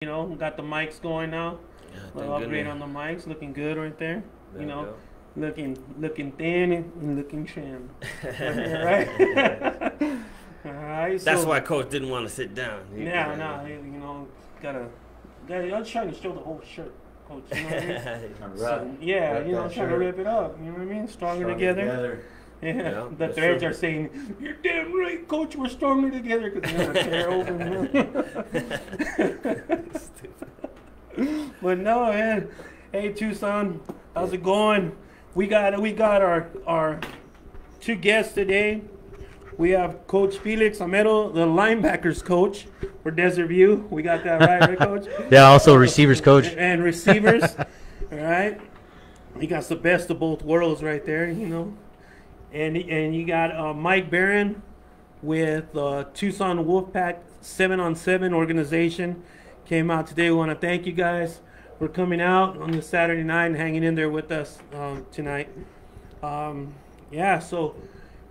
You know, got the mics going now. Yeah, Little thank upgrade goodness. on the mics, looking good right there. There You you know, go. looking thin and looking trim. Right. All right. That's So why Coach didn't want to sit down. yeah, no, you know, gotta. I'm trying to show the whole shirt, coach. You know what I mean? So, yeah, Rip you know, that trying to shirt. rip it up. You know what I mean? Stronger together. Yeah, Yeah, the that's threads true. are saying, "You're damn right, coach. We're stronger together." Because they're gonna tear open. But no, man. Hey, Tucson, how's it going? We got our two guests today. We have Coach Felix Romero, the linebackers coach for Desert View. We got that right, Coach? Yeah, also receivers coach. And receivers. All right. He got the best of both worlds right there, you know. And you got Mike Barron with Tucson Wolfpack 7on7 organization. Came out today. We want to thank you guys for coming out on this Saturday night and hanging in there with us tonight. Yeah, so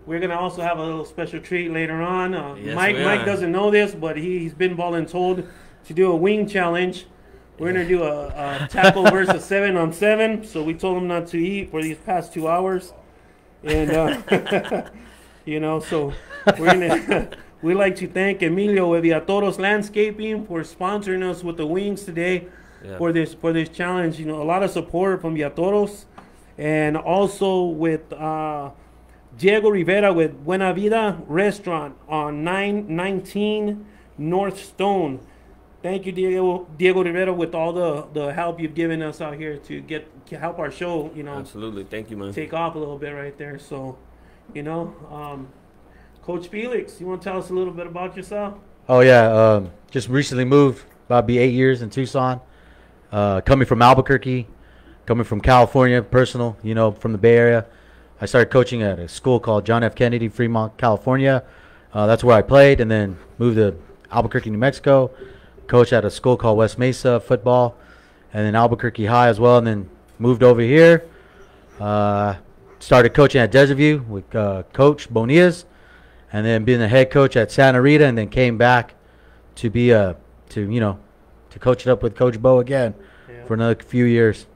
we're going to also have a little special treat later on. Yes, Mike we Mike are. doesn't know this, but he's been voluntold to do a wing challenge. We're going to do a tackle versus 7on7. So we told him not to eat for these past 2 hours. And, you know, so we're gonna, we'd like to thank Emilio with Viatoros Landscaping for sponsoring us with the wings today Yeah. for this challenge. You know, a lot of support from Viatoros, and also with Diego Rivera with Buena Vida Restaurant on 919 North Stone. Thank you, Diego Rivera, with all the help you've given us out here to help our show, you know, Absolutely. Thank you, man. take off a little bit right there. So, you know, Coach Felix, you want to tell us a little bit about yourself? Oh yeah, just recently moved, about be 8 years in Tucson. Coming from Albuquerque, coming from California, personal, you know, from the Bay Area. I started coaching at a school called John F. Kennedy, Fremont, California. That's where I played, and then moved to Albuquerque, New Mexico. Coached at a school called West Mesa football, and then Albuquerque High as well, and then moved over here. Started coaching at Desert View with Coach Bonillas, and then being the head coach at Santa Rita, and then came back to be to coach it up with Coach Bo again Yeah. for another few years.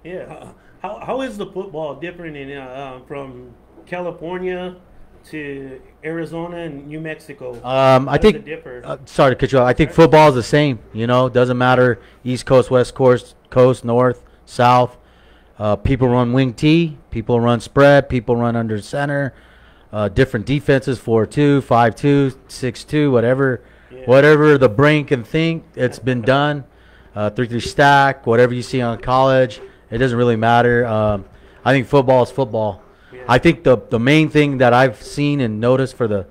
Yeah. How is the football different in from California to Arizona and New Mexico? I How does think it differ? sorry to cut you off. I think football is the same. You know, doesn't matter East Coast, West Coast, North, South. People run wing T. People run spread. People run under center. Different defenses: 4-2, 5-2, 6-2, whatever. Yeah. Whatever the brain can think, it's been done. 3-3 stack, whatever you see on college, it doesn't really matter. I think football is football. Yeah. I think the main thing that I've seen and noticed for the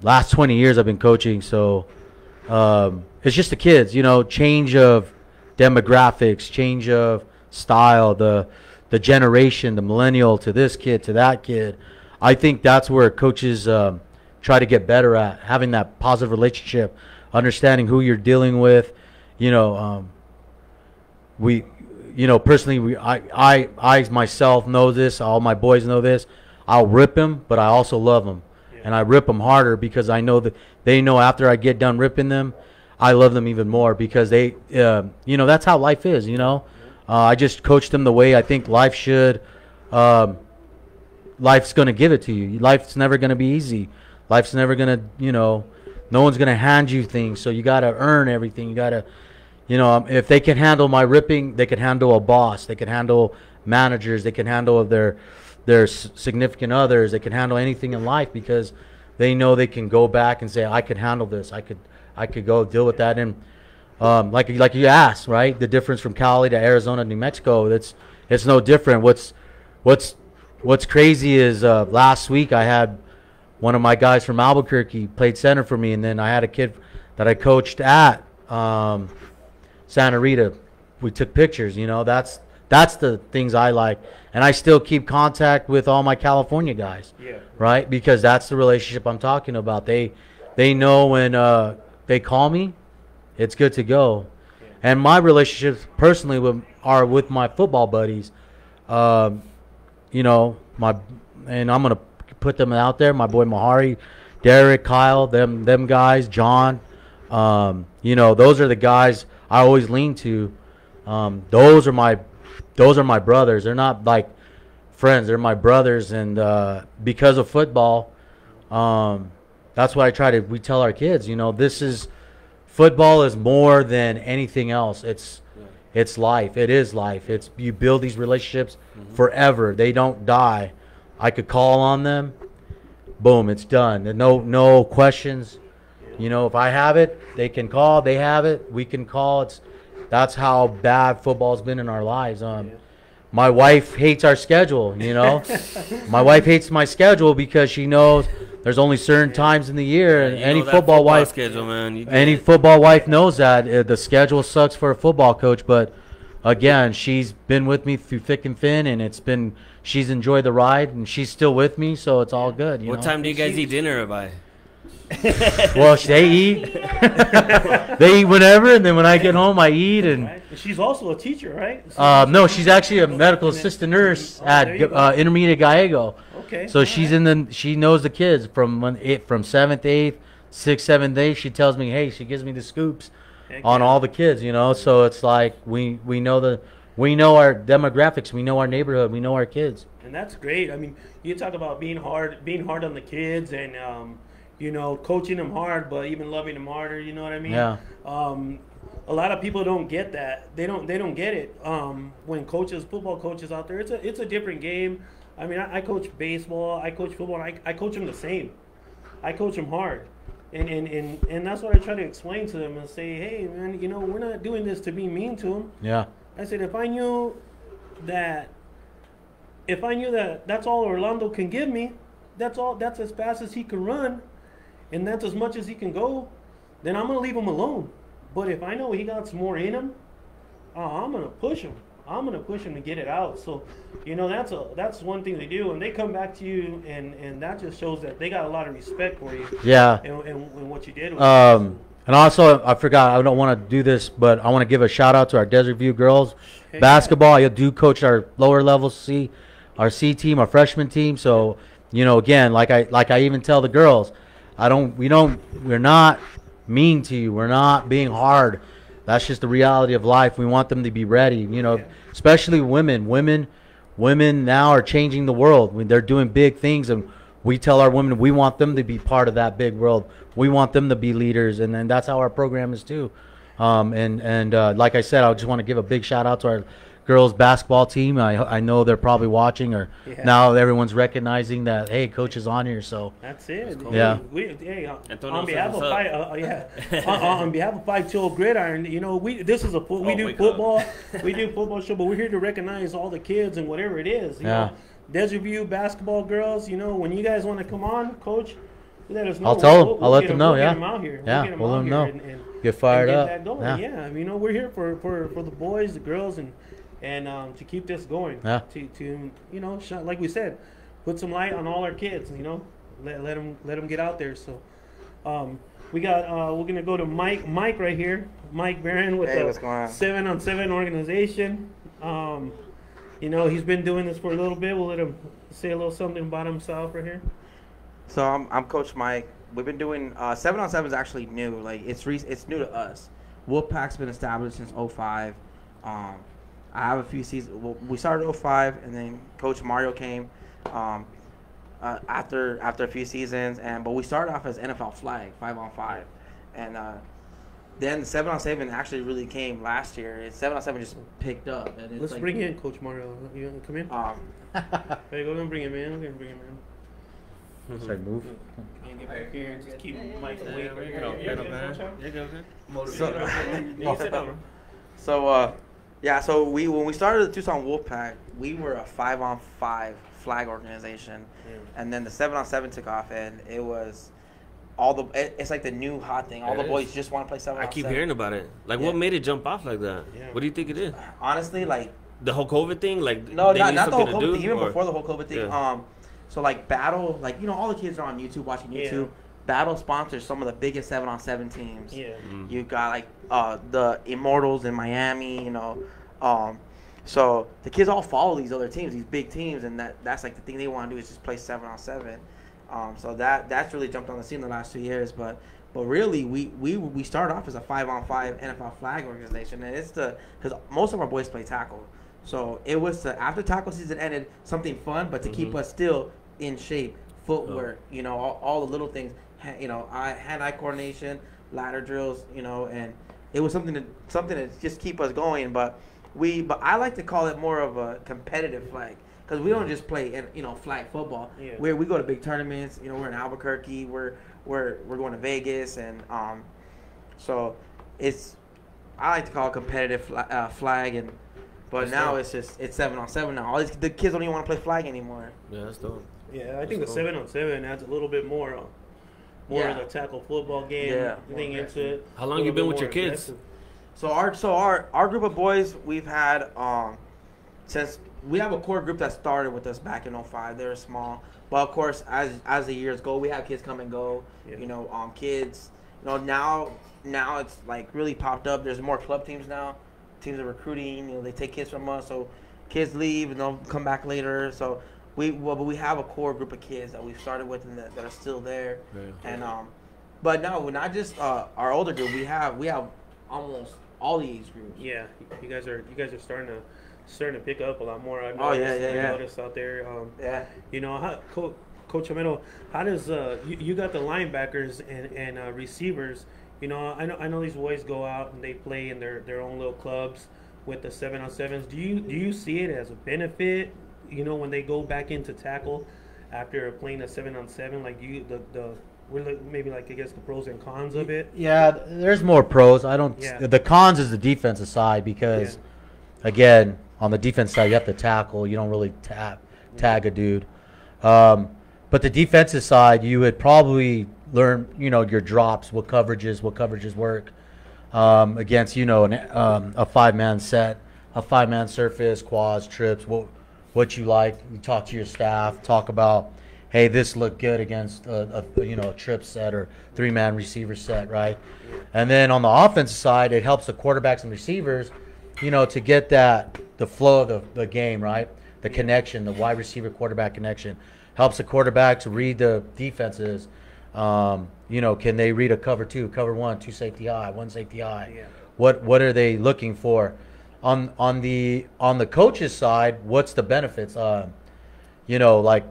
last 20 years I've been coaching, so it's just the kids, you know, change of demographics, change of style, the generation, the millennial to this kid, to that kid. I think that's where coaches try to get better at, having that positive relationship, understanding who you're dealing with. You know, personally, I myself know this. All my boys know this. I'll rip him, but I also love him, Yeah. and I rip them harder because I know that they know after I get done ripping them, I love them even more because they, that's how life is. You know, I just coach them the way I think life should. Life's gonna give it to you. Life's never gonna be easy. Life's never gonna, no one's gonna hand you things. So you gotta earn everything. You gotta. If they can handle my ripping, they can handle a boss. They can handle managers. They can handle their significant others. They can handle anything in life because they know they can go back and say, I could handle this. I could go deal with that. And like you asked, right? The difference from Cali to Arizona, New Mexico, it's no different. What's crazy is last week I had one of my guys from Albuquerque played center for me, and then I had a kid that I coached at Santa Rita. We took pictures. That's the things I like, and I still keep contact with all my California guys. Yeah. Right, because that's the relationship I'm talking about. They know when they call me, it's good to go. Yeah. And my relationships personally are with my football buddies. And I'm gonna put them out there. My boy Mahari, Derek, Kyle, them guys, John, You know, those are the guys I always lean to. Those are my brothers. They're not like friends. They're my brothers, and because of football, that's what we tell our kids. You know, football is more than anything else. It's life. It is life. You build these relationships forever. They don't die. I could call on them. Boom, it's done. No questions. You know, if I have it, they can call. They have it, we can call. That's how bad football's been in our lives. My wife hates our schedule, you know. My wife hates my schedule because she knows there's only certain times in the year, and any football wife schedule, man. Any football wife knows that the schedule sucks for a football coach. But again, she's been with me through thick and thin, and she's enjoyed the ride, and she's still with me, so it's all good. What time do you guys eat dinner by? Well, they eat. They eat whenever, and then when I get home, I eat. And right. She's also a teacher, right? No, she's actually a medical assistant nurse at Intermediate Gallego. Okay. So she knows the kids from 7th, 8th, 6th, 7th day. She tells me, hey, she gives me the scoops on all the kids, you know. So it's like we know our demographics, we know our neighborhood, we know our kids. And that's great. I mean, you talk about being hard on the kids, and you know, coaching them hard, but even loving them harder. You know what I mean? Yeah. A lot of people don't get that. They don't get it. When football coaches out there, it's a different game. I mean, I coach baseball, I coach football, and I coach them the same. I coach them hard. And that's what I try to explain to them and say, hey, man, you know, we're not doing this to be mean to them. Yeah. I said, if I knew that that's all Orlando can give me, that's as fast as he can run, and that's as much as he can go, then I'm going to leave him alone. But if I know he got some more in him, I'm going to push him. I'm going to push him to get it out. So, you know, that's one thing they do. And they come back to you, and that just shows that they got a lot of respect for you. Yeah. And what you did with And also, I forgot, I don't want to do this, but I want to give a shout out to our Desert View girls basketball. I do coach our lower level our C team, our freshman team. So, you know, again, like I even tell the girls, we're not mean to you. We're not being hard. That's just the reality of life. We want them to be ready, you know, especially women. Women now are changing the world. They're doing big things, and we tell our women we want them to be part of that big world. We want them to be leaders, and then that's how our program is too. Like I said, I just want to give a big shout out to our girls basketball team. I know they're probably watching, or now everyone's recognizing that, hey, coach is on here. So that's it. Cool. Yeah. On behalf of on behalf of 5-2 Gridiron, you know, we do football. We do football show, but we're here to recognize all the kids and whatever it is. You know, Desert View basketball girls. You know, when you guys want to come on, coach, let us know. I'll tell them. I'll let them know. We'll get them out here. We'll let them know. And get fired up. That going. Yeah, you know, we're here for the boys, the girls, and to keep this going, to you know, like we said, put some light on all our kids. You know, let them get out there. So, we're gonna go to Mike right here, Mike Barron with the 7on7 organization. You know, he's been doing this for a little bit. We'll let him say a little something about himself right here. So I'm Coach Mike. We've been doing 7on7 is actually new. Like it's new to us. Wolfpack's been established since 2005. I have a few seasons. Well, we started 2005, and then Coach Mario came after a few seasons. But we started off as NFL flag 5-on-5, and then 7on7 actually really came last year. 7on7 just picked up. And Let's bring in Coach Mario. You want to come in? Hey, go and bring him in. We're gonna bring him in. Sorry, move. Can get back here and just keep Mike away. So when we started the Tucson Wolfpack, we were a 5-on-5 flag organization, and then the 7on7 took off, and it was it's like the new hot thing. All the boys just want to play 7on7. I keep hearing about it. Like, what made it jump off like that? Yeah. What do you think it is? Honestly, like the whole COVID thing. Like, no, not the whole COVID thing. Even before the whole COVID thing. Yeah. So like Battle, like, you know, all the kids are on YouTube watching YouTube. Yeah. Battle sponsors some of the biggest 7on7 teams. Yeah. You got like the Immortals in Miami, you know. So the kids all follow these other teams, these big teams, and that's like the thing they want to do is just play 7on7. So that's really jumped on the scene the last 2 years. But But really, we started off as a 5-on-5 NFL flag organization, and it's because most of our boys play tackle. So it was after tackle season ended, something fun, but to keep us still in shape, footwork, all the little things, hand-eye coordination, ladder drills, and it was something to just keep us going. But I like to call it more of a competitive flag. Because we don't just play, flag football. Yeah. We go to big tournaments. We're in Albuquerque. We're going to Vegas, and so I like to call it competitive flag, but now it's 7-on-7 now. The kids don't even want to play flag anymore. Yeah, that's dope. Yeah, I think the 7-on-7 adds a little bit more of the tackle football game thing into it. How long you been with your kids? So our group of boys, we've had since. We have a core group that started with us back in 05. They're small. But, of course, as the years go, we have kids come and go. Yeah. Kids, now it's, like, really popped up. There's more club teams now. Teams are recruiting. They take kids from us. So, kids leave and they'll come back later. So, but we have a core group of kids that we've started with and that are still there. Very and but, no, we're not just our older group. We have almost all the age groups. Yeah. You guys are starting to pick up a lot more. I've noticed out there. Coach Romero, how does you got the linebackers and receivers? I know these boys go out and they play in their own little clubs with the 7-on-7s. Do you see it as a benefit? When they go back into tackle after playing a 7-on-7, like maybe like I guess the pros and cons of it. Yeah, there's more pros. The cons is the defensive side because again. On the defense side, you have to tackle. You don't really tag a dude. But the defensive side, you would probably learn, your drops, what coverages work against, a 5-man set, a 5-man surface, quads, trips, what you like. You talk to your staff, talk about, hey, this looked good against a trip set or 3-man receiver set, right? And then on the offensive side, it helps the quarterbacks and receivers, to get the flow of the game, right? The connection, the wide receiver quarterback connection helps the quarterback to read the defenses. Can they read a cover 2, cover 1, 2 safety high, 1 safety high? Yeah. What are they looking for? On the coach's side, what's the benefits? Like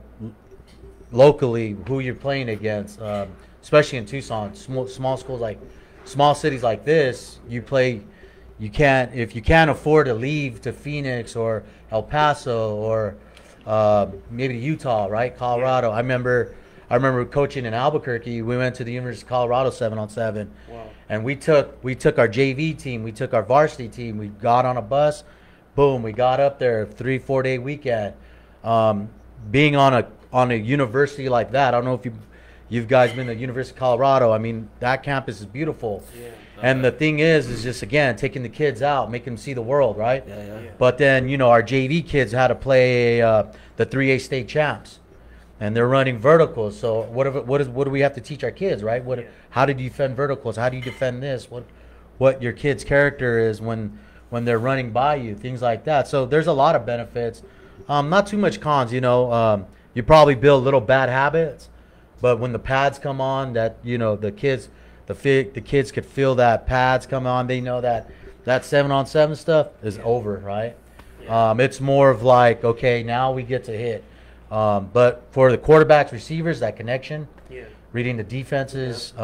locally, who you're playing against, especially in Tucson, small schools like small cities like this, if you can't afford to leave to Phoenix or El Paso or maybe Utah, right? Colorado. Yeah. I remember coaching in Albuquerque. We went to the University of Colorado 7-on-7. Wow. And we took our JV team, we took our varsity team, we got on a bus, boom, we got up there 3-4 day weekend. Being on a university like that, I don't know if you guys been to the University of Colorado. I mean, that campus is beautiful. Yeah. And the thing is just, again, taking the kids out, making them see the world, right? Yeah. But then, our JV kids had to play the 3A state champs, and they're running verticals. So what do we have to teach our kids, right? How do you defend verticals? How do you defend this? What your kid's character is when they're running by you, things like that. So there's a lot of benefits. Not too much cons, You probably build little bad habits, but when the pads come on, that, the kids... The kids could feel that pads come on. They know that 7-on-7 stuff is over, right? Yeah. It's more of like, okay, now we get to hit. But for the quarterbacks, receivers, that connection, reading the defenses,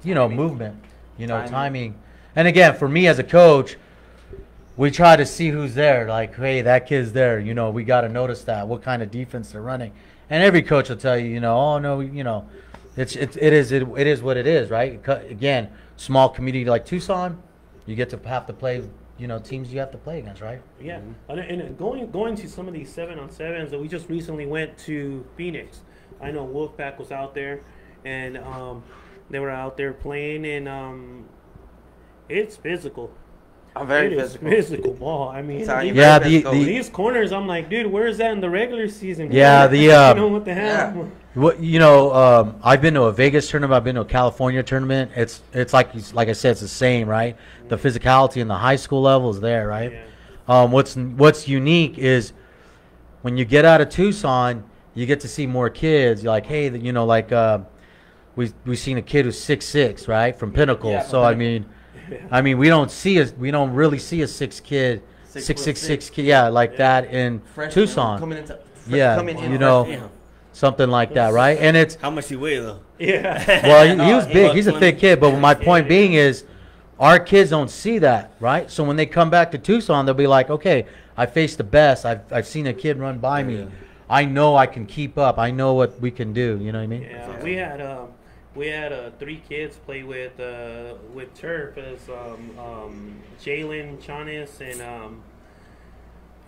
movement, timing. And again, for me as a coach, we try to see who's there. Like, hey, that kid's there. We got to notice that, what kind of defense they're running. And every coach will tell you, oh no, It is what it is, right? Again, small community like Tucson, you get to have to play, teams you have to play against, right? Yeah, and going to some of these 7-on-7s that we just recently went to Phoenix. I know Wolfpack was out there, and they were out there playing, and it's physical. I'm very physical ball. I mean, these corners. I'm like, dude, where is that in the regular season? Yeah, what the hell? I've been to a Vegas tournament. I've been to a California tournament. It's like I said, it's the same, right? The physicality in the high school level is there, right? Yeah. What's unique is when you get out of Tucson, you get to see more kids. You're like, hey, we seen a kid who's 6'6", right, from Pinnacle. Yeah, so I mean, we don't really see a 6'6" kid, like that in Freshman Tucson. coming into, coming in you know, freshman. something like that, right? And it's How much he weigh though? Yeah. well, he was big. He's a thick kid. But my point being is, our kids don't see that, right? So when they come back to Tucson, they'll be like, okay, I faced the best. I've seen a kid run by me. I know I can keep up. I know what we can do. You know what I mean? Yeah, we had 3 kids play with turf as Jalen, Chanis,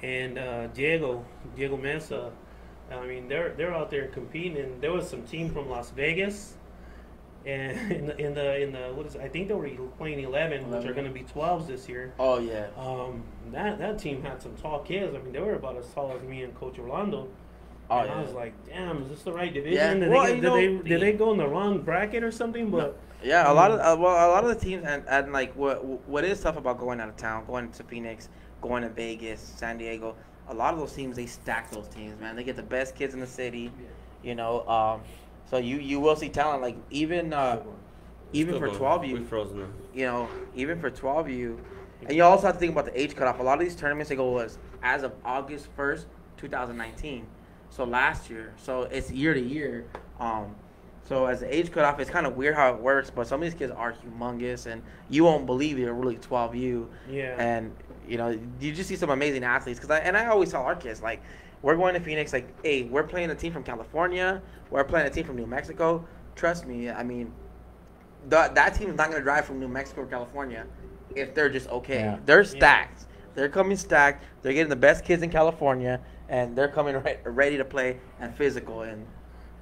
and Diego Mesa. I mean, they're out there competing, and there was some team from Las Vegas, and in the what is it? I think they were playing 11, which are going to be 12s this year. Oh yeah. That team had some tall kids. I mean, they were about as tall as me and Coach Orlando. Oh, and yeah. I was like, damn, is this the right division? Yeah. Did they go in the wrong bracket or something? But yeah, a lot of the teams and like what is tough about going out of town, going to Phoenix, going to Vegas, San Diego. A lot of those teams, they stack those teams, man. They get the best kids in the city, you know. So you will see talent. Like even for 12U, you know, even for 12U, and you also have to think about the age cutoff. A lot of these tournaments they go as of August 1st, 2019. So last year. So it's year to year. So as the age cutoff, it's kind of weird how it works. But some of these kids are humongous, and you won't believe they're really 12U. Yeah. And you know, you just see some amazing athletes. I always tell our kids, like, we're going to Phoenix, like, hey, we're playing a team from California. We're playing a team from New Mexico. Trust me, I mean, that team is not going to drive from New Mexico or California if they're just okay. Yeah. They're stacked. Yeah. They're coming stacked. They're getting the best kids in California, and they're coming ready to play and physical. And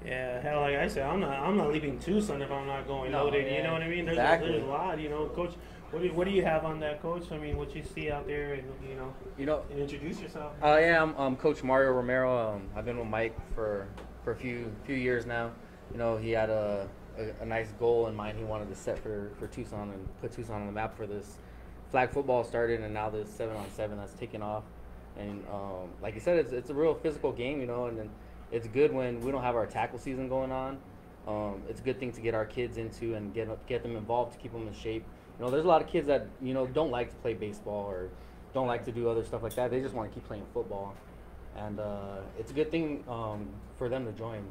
yeah, hell, like I said, I'm not leaving Tucson if I'm not going loaded. Yeah. You know what I mean? There's a lot, you know, Coach. What do you have on that, Coach? I mean, what you see out there, and you know, introduce yourself. I'm Coach Mario Romero. I've been with Mike for a few years now. You know, he had a nice goal in mind he wanted to set for Tucson and put Tucson on the map for this flag football started, and now this 7-on-7 that's taken off. And like you said, it's a real physical game, you know, and then it's good when we don't have our tackle season going on. It's a good thing to get our kids into and get them involved to keep them in shape. You know, there's a lot of kids that, you know, don't like to play baseball or don't like to do other stuff like that. They just want to keep playing football. And it's a good thing for them to join.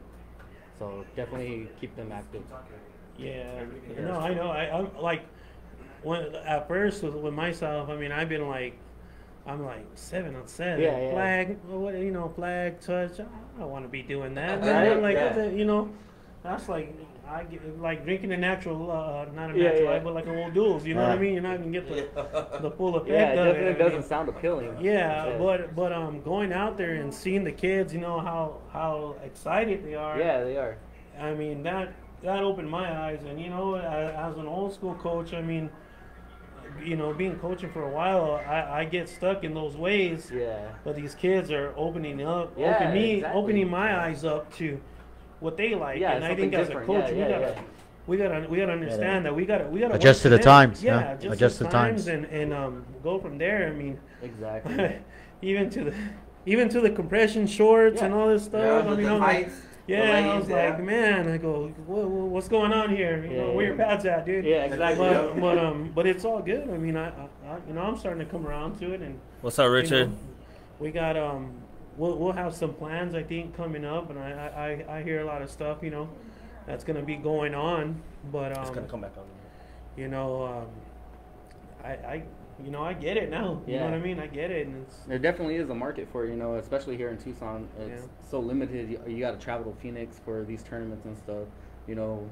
So definitely keep them active. Yeah. No, I know. I'm like, at first with myself, I mean, I'm like 7-on-7. Yeah. Flag, flag, touch. I don't want to be doing that. Right? Like, you know, that's like, I get, like drinking a natural, not a natural, but like a old duels. You know what I mean? You're not gonna get the full effect. Yeah, it of definitely doesn't sound appealing. Yeah, but going out there and seeing the kids, you know how excited they are. Yeah, they are. I mean that opened my eyes, and you know, as an old school coach, I mean, you know, being coaching for a while, I get stuck in those ways. Yeah. But these kids are opening my eyes up to what they like, and I think as a coach, we gotta understand that we gotta adjust to the times. Yeah, adjust to the times, and go from there. I mean, exactly. even to the compression shorts and all this stuff. I mean, I was like, man, I go, what's going on here? You know, where your pads at, dude? Yeah, exactly. But it's all good. I mean, I'm starting to come around to it. And what's up, Richard? You know, we got We'll have some plans, I think, coming up, and I hear a lot of stuff, you know, that's going to be going on. But it's going to come back on. You know, I get it now. You know what I mean? I get it, and there definitely is a market for it, you know, especially here in Tucson. It's so limited. You got to travel to Phoenix for these tournaments and stuff. You know,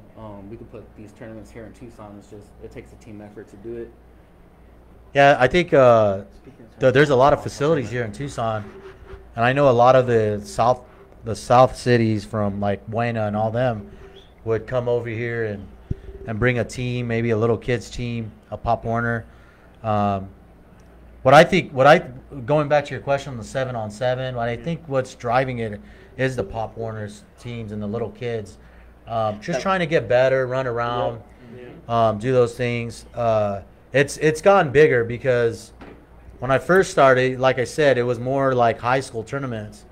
we could put these tournaments here in Tucson. It's just it takes a team effort to do it. Yeah, I think there's a lot of facilities here in Tucson. And I know a lot of the south cities from like Buena and all them would come over here and bring a team, maybe a little kids team, a Pop Warner. Going back to your question on the 7-on-7, what I think what's driving it is the Pop Warner's teams and the little kids, just trying to get better, run around, do those things. It's gotten bigger because when I first started, like I said, it was more like high school tournaments.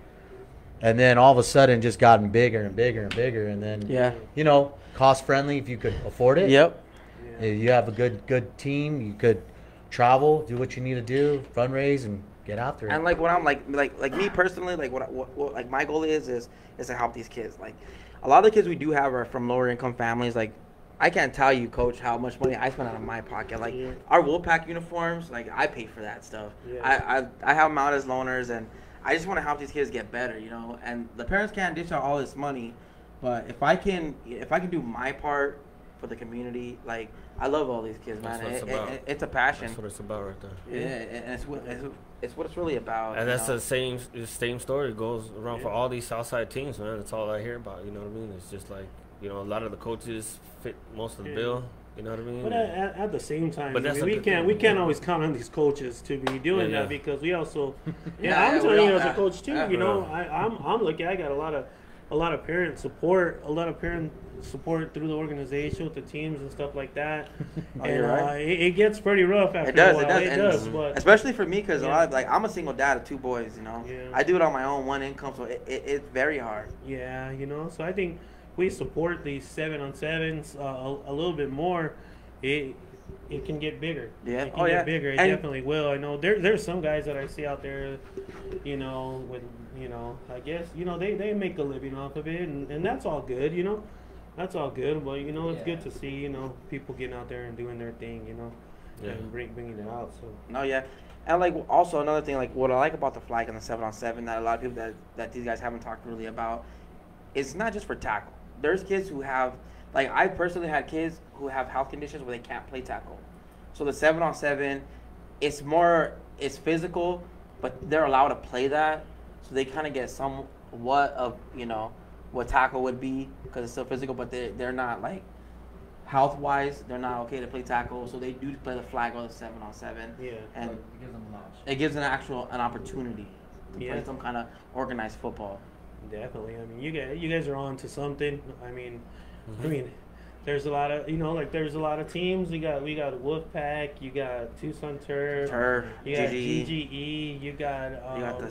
and then all of a sudden just gotten bigger and bigger and bigger, and then you know, cost friendly if you could afford it. Yep. You have a good team. You could travel, do what you need to do, fundraise, and get out there. And like what I'm like me personally, like what like my goal is to help these kids. Like a lot of the kids we do have are from lower income families. Like I can't tell you, Coach, how much money I spend out of my pocket. Like our Wolfpack uniforms, like I pay for that stuff. I have them out as loaners, and I just want to help these kids get better, you know. And the parents can't dish out all this money, but if I can do my part for the community, like I love all these kids, man. It's a passion. That's what it's about right there. Yeah, and it's what it's really about. And that's the same story goes around for all these Southside teams, man. That's all I hear about. You know what I mean? It's just like, you know, a lot of the coaches fit most of the bill. You know what I mean? But at the same time, I mean, we can't always count on these coaches to be doing that, because we also, I'm telling you as a coach too. You know, I'm lucky. I got a lot of parent support, through the organization with the teams and stuff like that. And it gets pretty rough after a while. It does. But especially for me, because a lot of, like, I'm a single dad of 2 boys. You know, I do it on my own, one income, so it's very hard. Yeah, you know. So I think we support these 7-on-7s a little bit more. It can get bigger. Yeah. It can get bigger. It definitely will. I know there's some guys that I see out there, you know, with, you know, I guess, you know, they make a living off of it, and that's all good, you know. That's all good, but, you know, it's good to see, you know, people getting out there and doing their thing, you know, and bringing it out. So. No, yeah. And, like, also another thing, like, what I like about the flag and the 7-on-7 that a lot of people that these guys haven't talked really about, it's not just for tackle. There's kids who have, like, I personally had kids who have health conditions where they can't play tackle. So the 7-on-7, it's physical, but they're allowed to play that. So they kind of get somewhat of, you know, what tackle would be, because it's still physical, but they're not, like, health-wise, they're not okay to play tackle. So they do play the flag or the 7-on-7. Yeah. And it gives them an option. It gives an opportunity to play some kind of organized football. Definitely. I mean, you guys are on to something. I mean, there's a lot of, you know, like, there's a lot of teams. We got Wolfpack, you got Tucson Turf, you got GGE, you got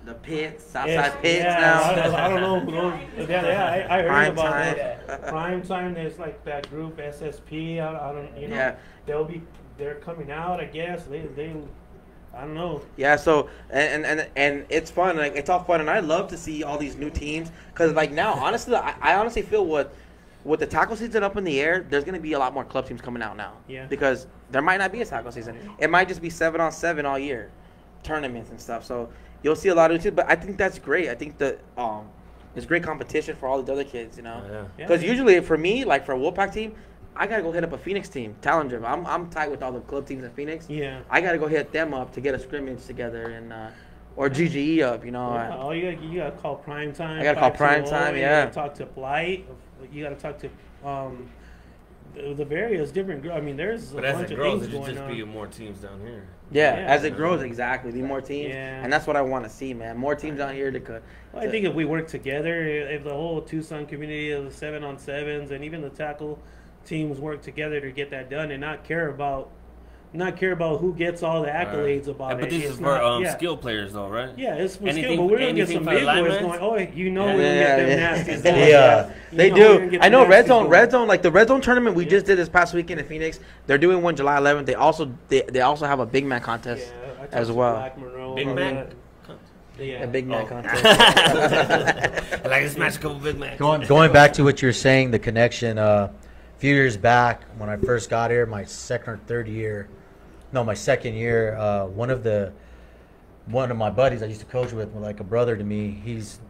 the Pits, Southside Pits now. I don't know who those. I heard about that. Prime Time. There's like that group SSP. I don't, you know. Yeah. They're coming out. I guess they. I don't know. Yeah. So and it's fun. Like, it's all fun, and I love to see all these new teams, because, like, now, honestly, I honestly feel with the tackle season up in the air, there's going to be a lot more club teams coming out now. Yeah. Because there might not be a tackle season. It might just be 7-on-7 all year, tournaments and stuff. So you'll see a lot of it too. But I think that's great. I think that there's great competition for all the other kids, you know. Because usually for me, like for a Wolfpack team, I gotta go hit up a Phoenix team, talent driven. I'm tight with all the club teams in Phoenix. Yeah. I gotta go hit them up to get a scrimmage together, and or GGE up, you know. Yeah. Oh, you gotta call Prime Time. I gotta call Prime Time. You gotta talk to Blight. You gotta talk to the various different. I mean, there's a bunch of things going on. But as it grows, it just be more teams down here. Yeah, as it grows, exactly. Be more teams, and that's what I want to see, man. More teams down here to cut. Well, I think if we work together, if the whole Tucson community of the 7-on-7s and even the tackle teams work together to get that done, and not care about who gets all the accolades about it. But this is for skill players, though, right? Yeah, it's for skill. But we're gonna get some big boys going. Oh, you know, we're gonna get them nasties. Yeah, they do. I know Red Zone, like the Red Zone tournament we just did this past weekend in Phoenix. They're doing one July 11th. They also have a big man contest as well. Big man. Yeah, a big man contest. I like to smash a couple big men. Going back to what you're saying, the connection. A few years back, when I first got here, my second year, one of my buddies I used to coach with, like a brother to me, he's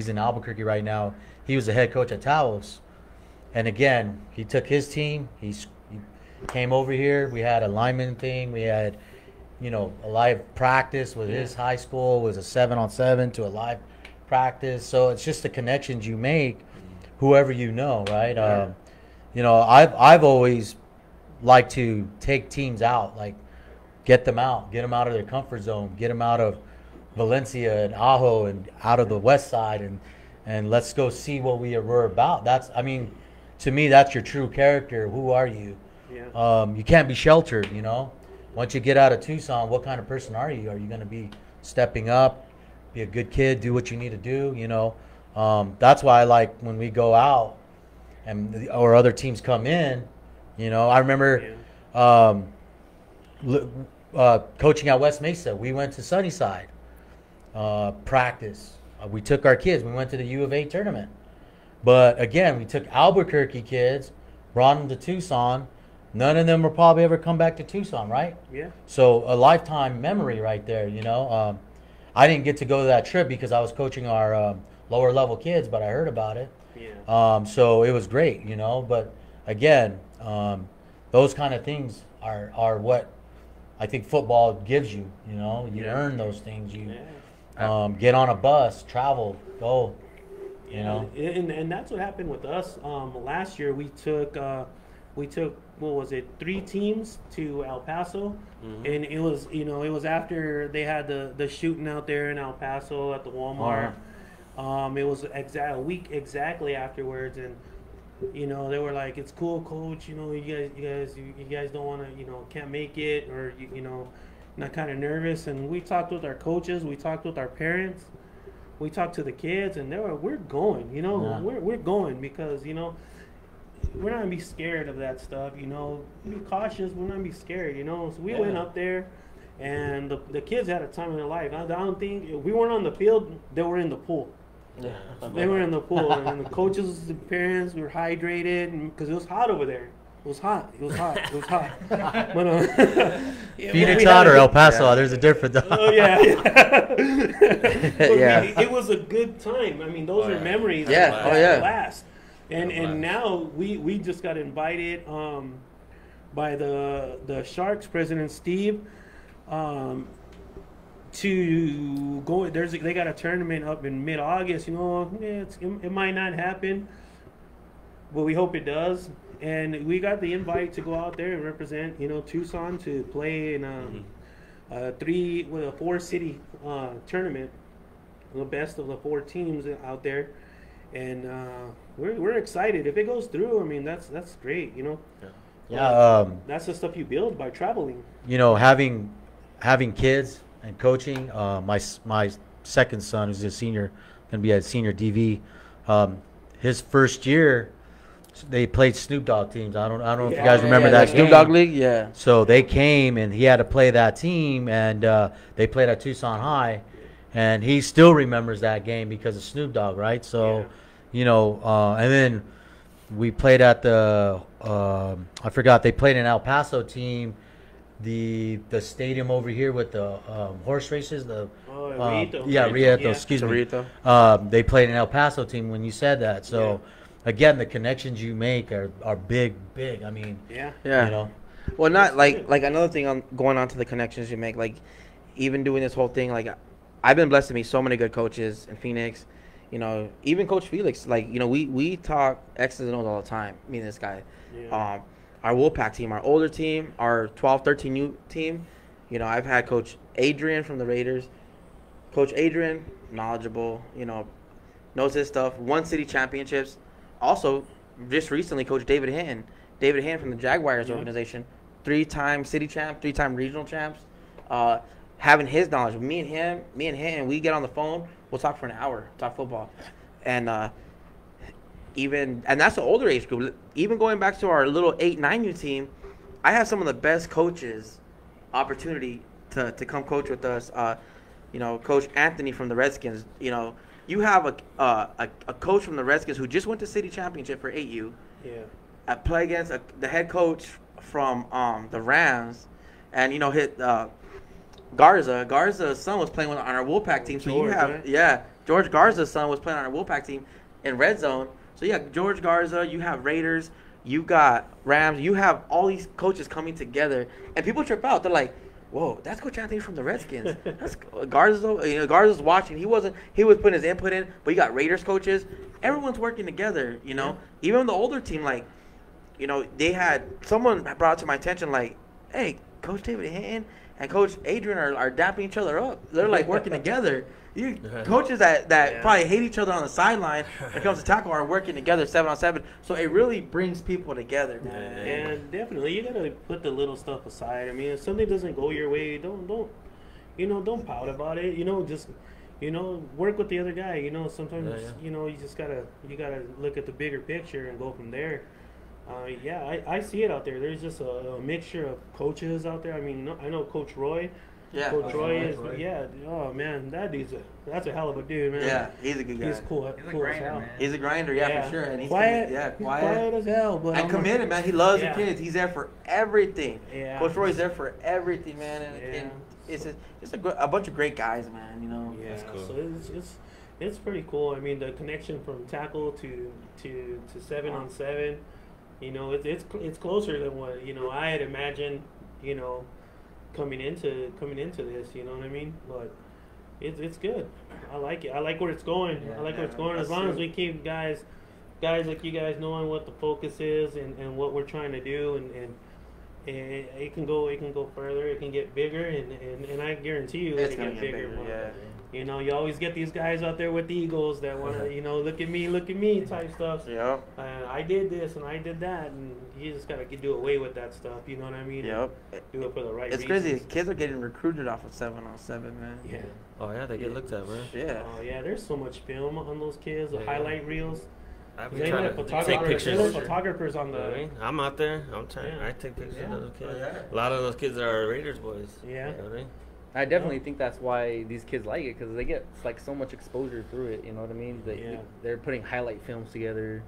in Albuquerque right now. He was the head coach at Taos, and again, he took his team. He came over here. We had a lineman thing. We had, you know, a live practice with his high school. It was a 7-on-7 to a live practice. So it's just the connections you make, whoever you know, right? Yeah. You know, I've always liked to take teams out, like get them out of their comfort zone, get them out of Valencia and Ajo and out of the West Side, and let's go see what we're about. To me, that's your true character. Who are you? Yeah. You can't be sheltered, you know. Once you get out of Tucson, what kind of person are you? Are you going to be stepping up, be a good kid, do what you need to do. You know, that's why I like when we go out or other teams come in. You know, I remember coaching at West Mesa. We went to Sunnyside practice. We took our kids. We went to the U of A tournament. But again, we took Albuquerque kids, brought them to Tucson. None of them will probably ever come back to Tucson, right? Yeah. So a lifetime memory right there, you know. I didn't get to go to that trip because I was coaching our lower level kids, but I heard about it. Yeah. So it was great, you know. But again, those kind of things are what I think football gives you. You know, you earn those things. You get on a bus, travel, go. You know, and that's what happened with us. Last year we took what was it, 3 teams to El Paso, and it was after they had the shooting out there in El Paso at the Walmart. It was a week exactly afterwards, and you know, they were like, "It's cool, coach. You know, you guys don't want to, you know, can't make it, or you know, not kind of nervous." And we talked with our coaches, we talked with our parents, we talked to the kids, and we're going. You know, we're going because, you know, we're not gonna be scared of that stuff. You know, be cautious. We're not gonna be scared. You know, so we went up there, and the kids had a time in their life. I don't think we weren't on the field; they were in the pool. Yeah. They were in the pool, and the coaches, the parents, we were hydrated because it was hot over there. It was hot. It was hot. It was hot. But, Phoenix hot or El Paso? There's a difference. Oh yeah. Yeah. It was a good time. I mean, those are memories. Yeah. That last. And now we just got invited by the Sharks president Steve to go. They got a tournament up in mid-August. You know, it might not happen, but we hope it does. And we got the invite to go out there and represent, you know, Tucson to play in a 4-city tournament, the best of the 4 teams out there. And we're excited. If it goes through, I mean, that's great, you know. Yeah. That's the stuff you build by traveling. You know, having kids and coaching. My second son, who's a senior, going to be a senior DV. His first year, they played Snoop Dogg teams. I don't know if you guys remember that Snoop Dogg League. Yeah. So they came and he had to play that team, and they played at Tucson High, and he still remembers that game because of Snoop Dogg, right? So, you know, and then we played at the I forgot, they played an El Paso team, the stadium over here with the horse races. Rieto. Excuse me. They played an El Paso team when you said that. So. Yeah. Again, the connections you make are big. I mean, yeah. You know, well, not like another thing on going on to the connections you make. Like, even doing this whole thing, like, I've been blessed to meet so many good coaches in Phoenix. You know, even Coach Felix. Like, you know, we talk X's and O's all the time. Me and this guy. Yeah. Our Wolfpack team, our older team, our 12, 13U team. You know, I've had Coach Adrian from the Raiders. Coach Adrian, knowledgeable. You know, knows his stuff. Won city championships. Also, just recently, Coach David Hinton from the Jaguars organization, 3-time city champ, 3-time regional champs, having his knowledge. Me and him, we get on the phone, we'll talk for an hour, talk football. And that's the older age group. Even going back to our little 8-9U team, I have some of the best coaches opportunity to come coach with us. You know, Coach Anthony from the Redskins, you know, you have a coach from the Redskins who just went to city championship for 8U. Yeah. Play against the head coach from the Rams, and you know hit Garza. Garza's son was playing on our Wolfpack team. So George, you have George Garza's son was playing on our Wolfpack team in Red Zone. So you have George Garza, you have Raiders, you got Rams, you have all these coaches coming together, and people trip out. They're like, whoa, that's Coach Anthony from the Redskins. That's Garza's watching. He was putting his input in, but you got Raiders coaches. Everyone's working together, you know. Yeah. Even the older team, like, you know, they had someone brought to my attention, like, hey, Coach David Hinton and Coach Adrian are dapping each other up. They're like working together. Coaches that probably hate each other on the sideline when it comes to tackle are working together 7-on-7. So it really brings people together, man. And definitely, you gotta put the little stuff aside. I mean, if something doesn't go your way, don't pout about it. You know, just work with the other guy. Sometimes you just gotta look at the bigger picture and go from there. I see it out there. There's just a mixture of coaches out there. I mean, I know Coach Roy. Yeah, Coach Roy is. Yeah. Oh man, that's a hell of a dude, man. Yeah, he's a good guy. He's cool. He's cool a as grinder, hell. man. He's a grinder, for sure. And he's quiet. quiet. Quiet as hell, but And committed, man. He loves Yeah. the kids. He's there for everything. Yeah. Coach Roy's there for everything, man. And it's a bunch of great guys, man. Yeah, That's cool. So it's pretty cool. I mean, the connection from tackle to 7-on-7, it's closer than what I had imagined. Coming into this, you know what I mean? But it's good. I like it. I like where it's going. Yeah, I like where it's going. As that's long as true. we keep guys like you guys knowing what the focus is and what we're trying to do, and it can go further. It can get bigger, and I guarantee you It's it'll gonna get get bigger. bigger, yeah. You always get these guys out there with egos that want to, look at me type stuff. Yep. And I did this and I did that, and you just gotta do away with that stuff. You know what I mean? Yep. Do it for the right It's reasons. crazy. Kids are getting recruited off of 7-on-7, man. Yeah. Oh yeah, they get looked at, man. Yeah. Oh yeah, there's so much film on those kids, the Yeah. highlight reels. I've They been know trying the to take photographers. pictures. Photographers on You know what I the. mean? I'm out there. I'm trying. Yeah. I take pictures Yeah. of those kids. Oh, yeah. A lot of those kids are Raiders boys. Yeah. You know what I mean? I definitely think that's why these kids like it, because they get so much exposure through it. You know what I mean? They're putting highlight films together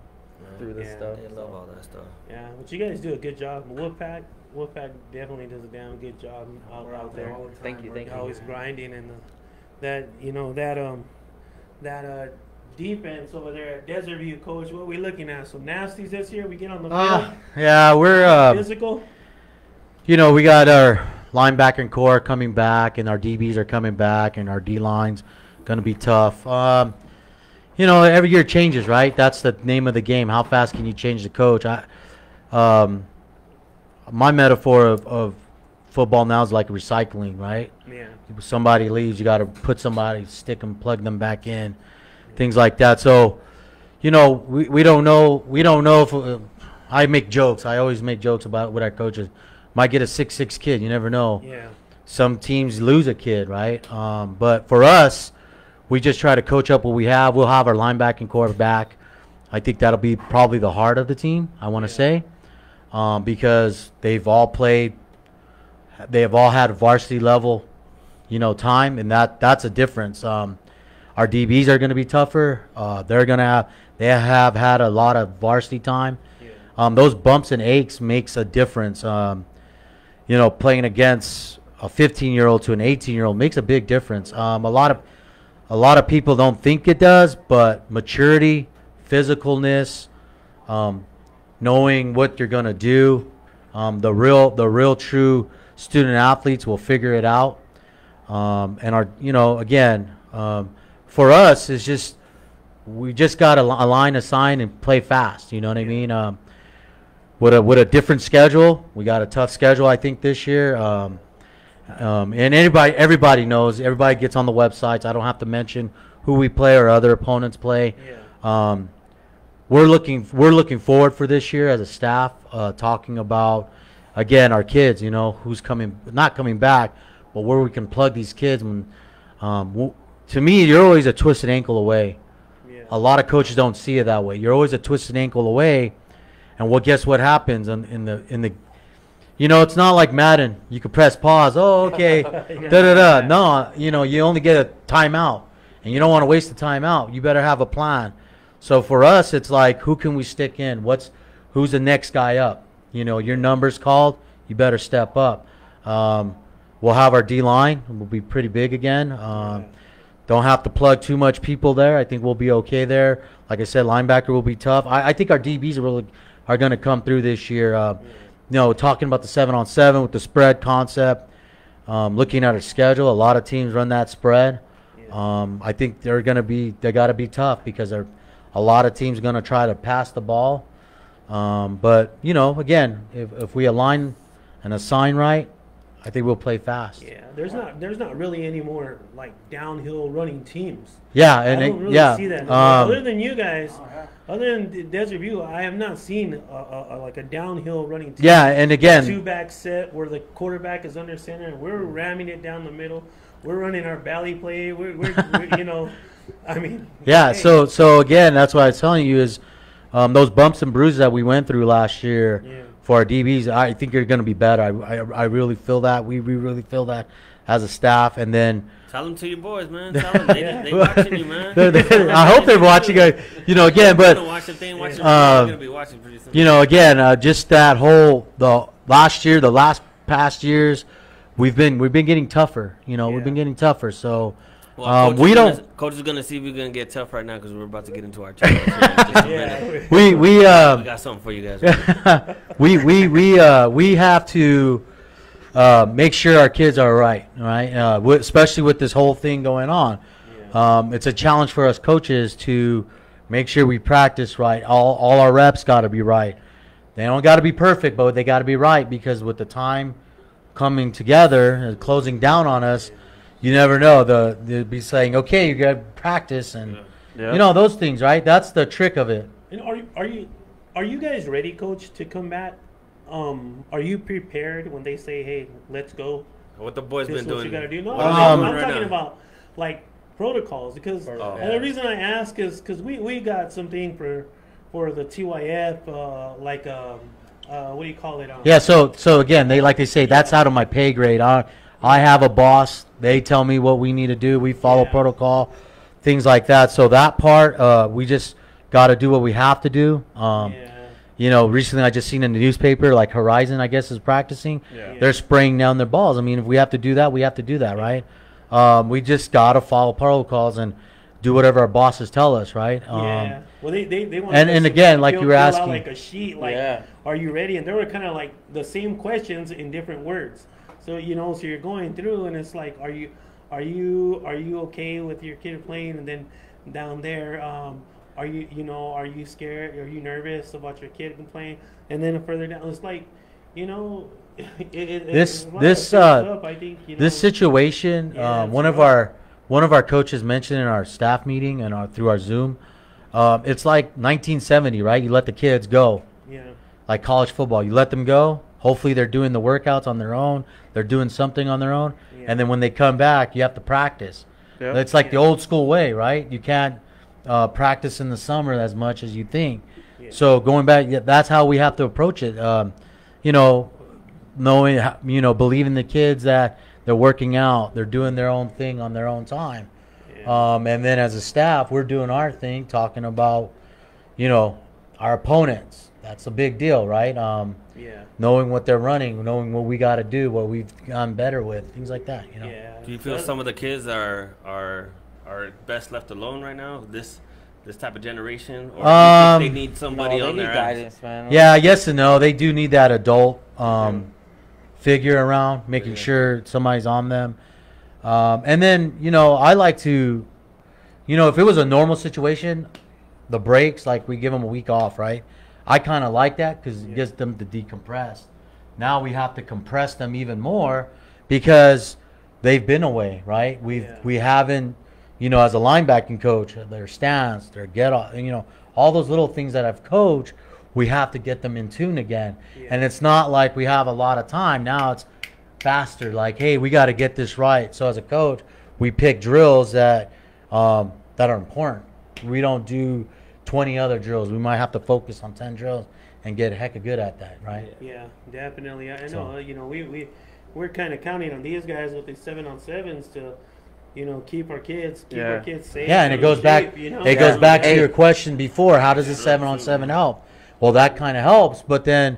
through this Yeah. stuff. They love all that stuff. Yeah, but you guys do a good job. Wolfpack definitely does a damn good job out there. Thank you. Always grinding, and that defense over there at Desert View, coach. What are we looking at? Some nasties this year. We get on the field. Yeah, we're Physical. we got our linebacker core coming back, and our DBs are coming back, and our D line's going to be tough. Every year changes, right? That's the name of the game. How fast can you change the coach? My metaphor of football now is like recycling, right? Yeah. Somebody leaves, you got to put somebody, stick them, plug them back in, things like that. So, we don't know. We don't know if I make jokes. I always make jokes about with our coaches. Might get a 6'6" kid. You never know. Yeah. Some teams lose a kid, right? But for us, we just try to coach up what we have. We'll have our linebacking core back. I think that'll be probably the heart of the team, I want to say, because they've all played. They have all had varsity level, time, and that's a difference. Our DBs are going to be tougher. They have had a lot of varsity time. Yeah. Those bumps and aches makes a difference. Playing against a 15-year-old to an 18-year-old makes a big difference. A lot of people don't think it does, but maturity, physicalness, knowing what you're gonna do, the real true student athletes will figure it out. For us, it's just we just got a line assigned and play fast. You know what I mean? With a different schedule, we got a tough schedule, I think, this year. And everybody knows. Everybody gets on the websites. I don't have to mention who we play or other opponents play. Yeah. We're looking forward for this year as a staff, talking about again our kids. Who's not coming back, but where we can plug these kids. When to me, you're always a twisted ankle away. Yeah. A lot of coaches don't see it that way. You're always a twisted ankle away. And guess what happens in the it's not like Madden. You can press pause. Oh, okay. Yeah. No, you only get a timeout, and you don't want to waste the timeout. You better have a plan. So for us, it's like, who can we stick in? Who's the next guy up? Your number's called. You better step up. We'll have our D line. We'll be pretty big again. Don't have to plug too much people there. I think we'll be okay there. Like I said, linebacker will be tough. I think our DBs are going to come through this year. Talking about the 7-on-7 with the spread concept, looking at our schedule, a lot of teams run that spread. I think they got to be tough because a lot of teams going to try to pass the ball. But again, if we align and assign right, I think we'll play fast. Yeah, there's not really any more like downhill running teams. Yeah, I and don't really see that. Other than you guys, other than Desert View, I have not seen like a downhill running team. Yeah, and again, a two-back set where the quarterback is under center and we're ramming it down the middle. We're running our valley play. We're you know, I mean. Yeah, hey. so again, that's what I was telling you is those bumps and bruises that we went through last year. Yeah. For our DBs, I think you're going to be better. I really feel that. We really feel that as a staff. And then tell them to your boys, man. Tell them they watching you, man. I hope they're watching. You know, again, but they're going to be watching pretty soon. You know, again, just that whole the last past years, we've been getting tougher. You know, we've been getting tougher. So. Well, Coach is gonna see if we're gonna get tough right now because we're about to get into our challenge. We got something for you guys. We have to make sure our kids are right, especially with this whole thing going on. Yeah. It's a challenge for us coaches to make sure we practice right. All our reps got to be right. They don't got to be perfect, but they got to be right because with the time coming together and closing down on us. You never know. They'll be saying, "Okay, you got to practice," and you know those things, right? That's the trick of it. And are you guys ready, Coach, to combat? Are you prepared when they say, "Hey, let's go"? What the boys been doing? What you got to do? No, I'm talking about like protocols because and the reason I ask is because we got something for the TYF what do you call it? Yeah. So again, they say that's out of my pay grade. I have a boss. They tell me what we need to do. We follow protocol, things like that. So that part, we just got to do what we have to do. You know, recently I just seen in the newspaper, like Horizon, I guess, is practicing. Yeah. They're spraying down their balls. I mean, if we have to do that, we have to do that, right? We just got to follow protocols and do whatever our bosses tell us, right? Yeah. Well, they want and again, like you were asking, out like a sheet, like, are you ready? And they were kind of like the same questions in different words. So so you're going through, and it's like, are you okay with your kid playing? And then down there, are you scared? Are you nervous about your kid playing? And then further down, it's like, this situation. One of our coaches mentioned in our staff meeting and through our Zoom, it's like 1970, right? You let the kids go. Yeah. Like college football, you let them go. Hopefully they're doing the workouts on their own. They're doing something on their own. Yeah. And then when they come back, you have to practice. Yep. It's like the old school way, right? You can't practice in the summer as much as you think. Yeah. So going back, that's how we have to approach it. Knowing, believing the kids that they're working out, they're doing their own thing on their own time. Yeah. And then as a staff, we're doing our thing, talking about, our opponents. That's a big deal, right? Knowing what they're running, knowing what we got to do, what we've gotten better with, things like that. Yeah. Do you feel some of the kids are best left alone right now? This type of generation, or do you think they need somebody on their guidance, man? Yeah, yes and no. They do need that adult figure around, making sure somebody's on them. And then I like to, if it was a normal situation, the breaks, like we give them a week off, right? I kind of like that because it gets them to decompress. Now we have to compress them even more because they've been away, right? We haven't, as a linebacking coach, their stance, their get off, all those little things that I've coached, we have to get them in tune again. Yeah. And it's not like we have a lot of time. Now it's faster. Like, hey, we got to get this right. So as a coach, we pick drills that are important. We don't do 20 other drills. We might have to focus on 10 drills and get a heck of good at that, right? Yeah, definitely. I know. We're kind of counting on these guys with these 7-on-7s to, keep our kids safe. Yeah, and it goes back. It goes back to your question before. How does the 7-on-7 help? Well, that kind of helps. But then,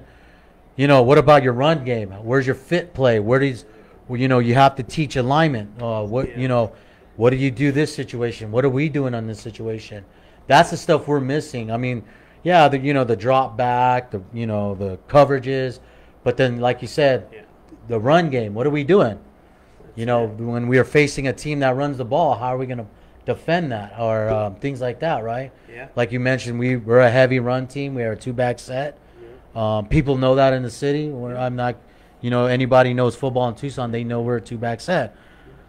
what about your run game? Where's your fit play? You have to teach alignment. What do you do this situation? What are we doing on this situation? That's the stuff we're missing. I mean, the drop back, the coverages, but then like you said, the run game. What are we doing? When we are facing a team that runs the ball, how are we going to defend that or things like that, right? Yeah. Like you mentioned, we're a heavy run team. We are a 2-back set. People know that in the city. I'm not You know, anybody knows football in Tucson, they know we're a two-back set.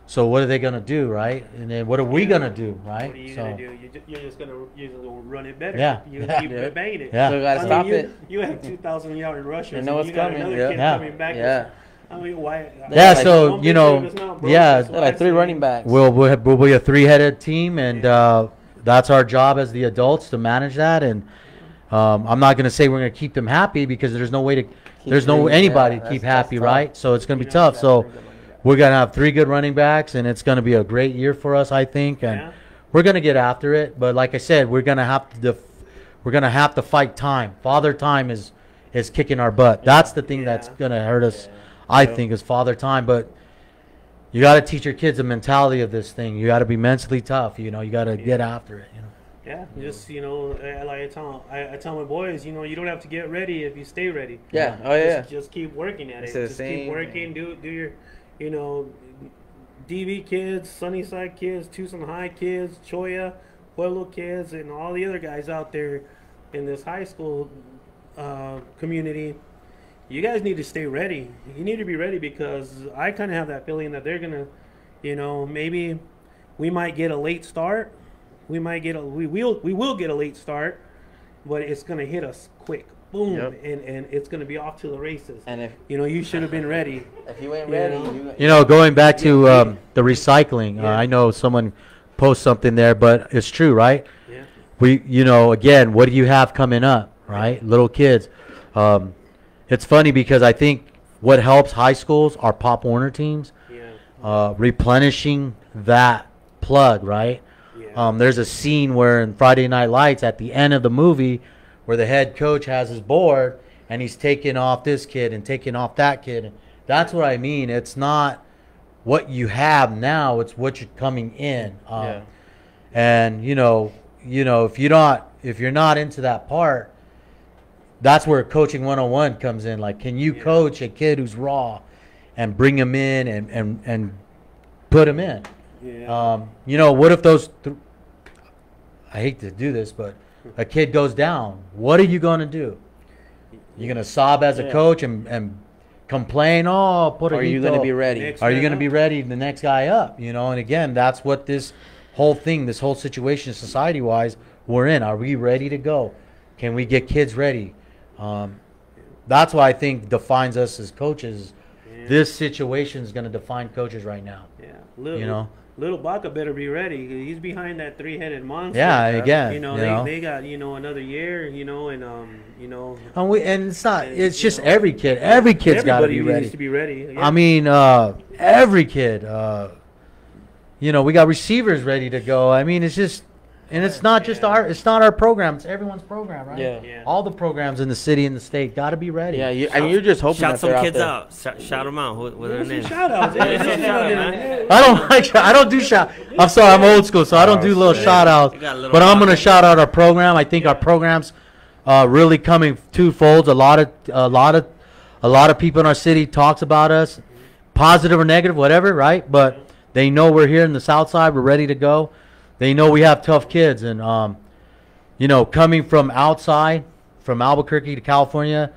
So what are they gonna do, right? And then what are we gonna do, right? What are you gonna do? You're just gonna run it better. Yeah. You keep banging it. Yeah. So we gotta stop it. You have 2,000-yard rushers. You know what's and you got coming. another kid coming back. Yeah. I mean, why? Yeah, like, so you know, yeah, like 3 running backs. we'll be a 3-headed team, and that's our job as the adults to manage that. And I'm not gonna say we're gonna keep them happy because there's no way to, anybody to keep happy, right? So it's gonna be tough. So we're gonna have 3 good running backs, and it's gonna be a great year for us, I think, and we're gonna get after it. But like I said, we're gonna have to fight time. Father time is kicking our butt. That's the thing that's gonna hurt us. I think is father time, but you got to teach your kids the mentality of this thing. You got to be mentally tough. You know, you got to get after it. You know. Yeah, just like I tell my boys, you know, you don't have to get ready if you stay ready. Yeah. Oh yeah. Just keep working at it. It's just keep working. Do your, you know, DV kids, Sunnyside kids, Tucson High kids, Choya, Pueblo kids, and all the other guys out there in this high school community. You guys need to stay ready. You need to be ready because I kind of have that feeling that they're gonna, you know, maybe we might get a late start. We will get a late start, but it's gonna hit us quick, boom, and it's gonna be off to the races. And if you know, you should have been ready. If you ain't ready, you know, going back to the recycling, I know someone posts something there, but it's true, right? Yeah. You know, again, what do you have coming up, right? Little kids. It's funny because I think what helps high schools are Pop Warner teams, replenishing that plug, right? Yeah. There's a scene where in Friday Night Lights at the end of the movie where the head coach has his board and he's taking off this kid and taking off that kid. That's what I mean. It's not what you have now; it's what you're coming in. And you know, if you're not into that part. That's where coaching 101 comes in. Like, can you coach a kid who's raw and bring him in and put him in? Yeah. You know, what if those I hate to do this, but a kid goes down. What are you going to do? You're going to sob as a coach and complain, oh, put a Are you going to be ready? Are you going to be ready the next guy up? You know, and again, that's what this whole thing, this whole situation society-wise, we're in. Are we ready to go? Can we get kids ready? That's what I think defines us as coaches. Yeah. This situation is going to define coaches right now. Yeah, Little Baca better be ready. He's behind that 3-headed monster. Yeah, again, they got another year. And it's not. It's just every kid. Every kid's got to be ready. Needs to be ready. Yeah. I mean, every kid. We got receivers ready to go. I mean, it's just. And it's not just it's not our program. It's everyone's program, right? Yeah. All the programs in the city and the state got to be ready. Yeah, you're just hoping shout that some they're kids out. Shout them out. What are their names? Shout outs. I don't do shout. I'm sorry, I'm old school, so I don't do little shout outs. But I'm gonna shout out our program. I think our program's really coming twofold. A lot of people in our city talks about us, positive or negative, whatever, right? But they know we're here in the South Side. We're ready to go. They know we have tough kids, and coming from outside, from Albuquerque to California,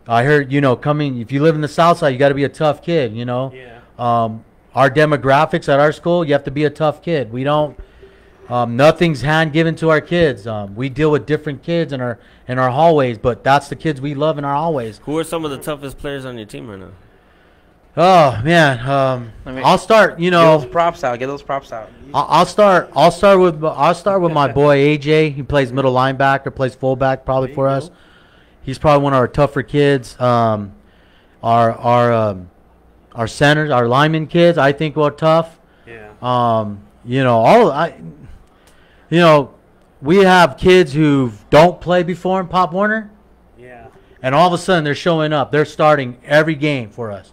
I heard if you live in the South Side, you got to be a tough kid. Our demographics at our school, you have to be a tough kid. We don't, nothing's hand given to our kids. We deal with different kids in our hallways, but that's the kids we love in our hallways. Who are some of the toughest players on your team right now? Oh man, I'll start. Get those props out. Get those props out. I'll start with my boy AJ. He plays middle linebacker, plays fullback probably for us. He's probably one of our tougher kids. Our centers, our lineman kids, I think we're tough. Yeah. We have kids who don't play before in Pop Warner. Yeah. And all of a sudden they're showing up. They're starting every game for us.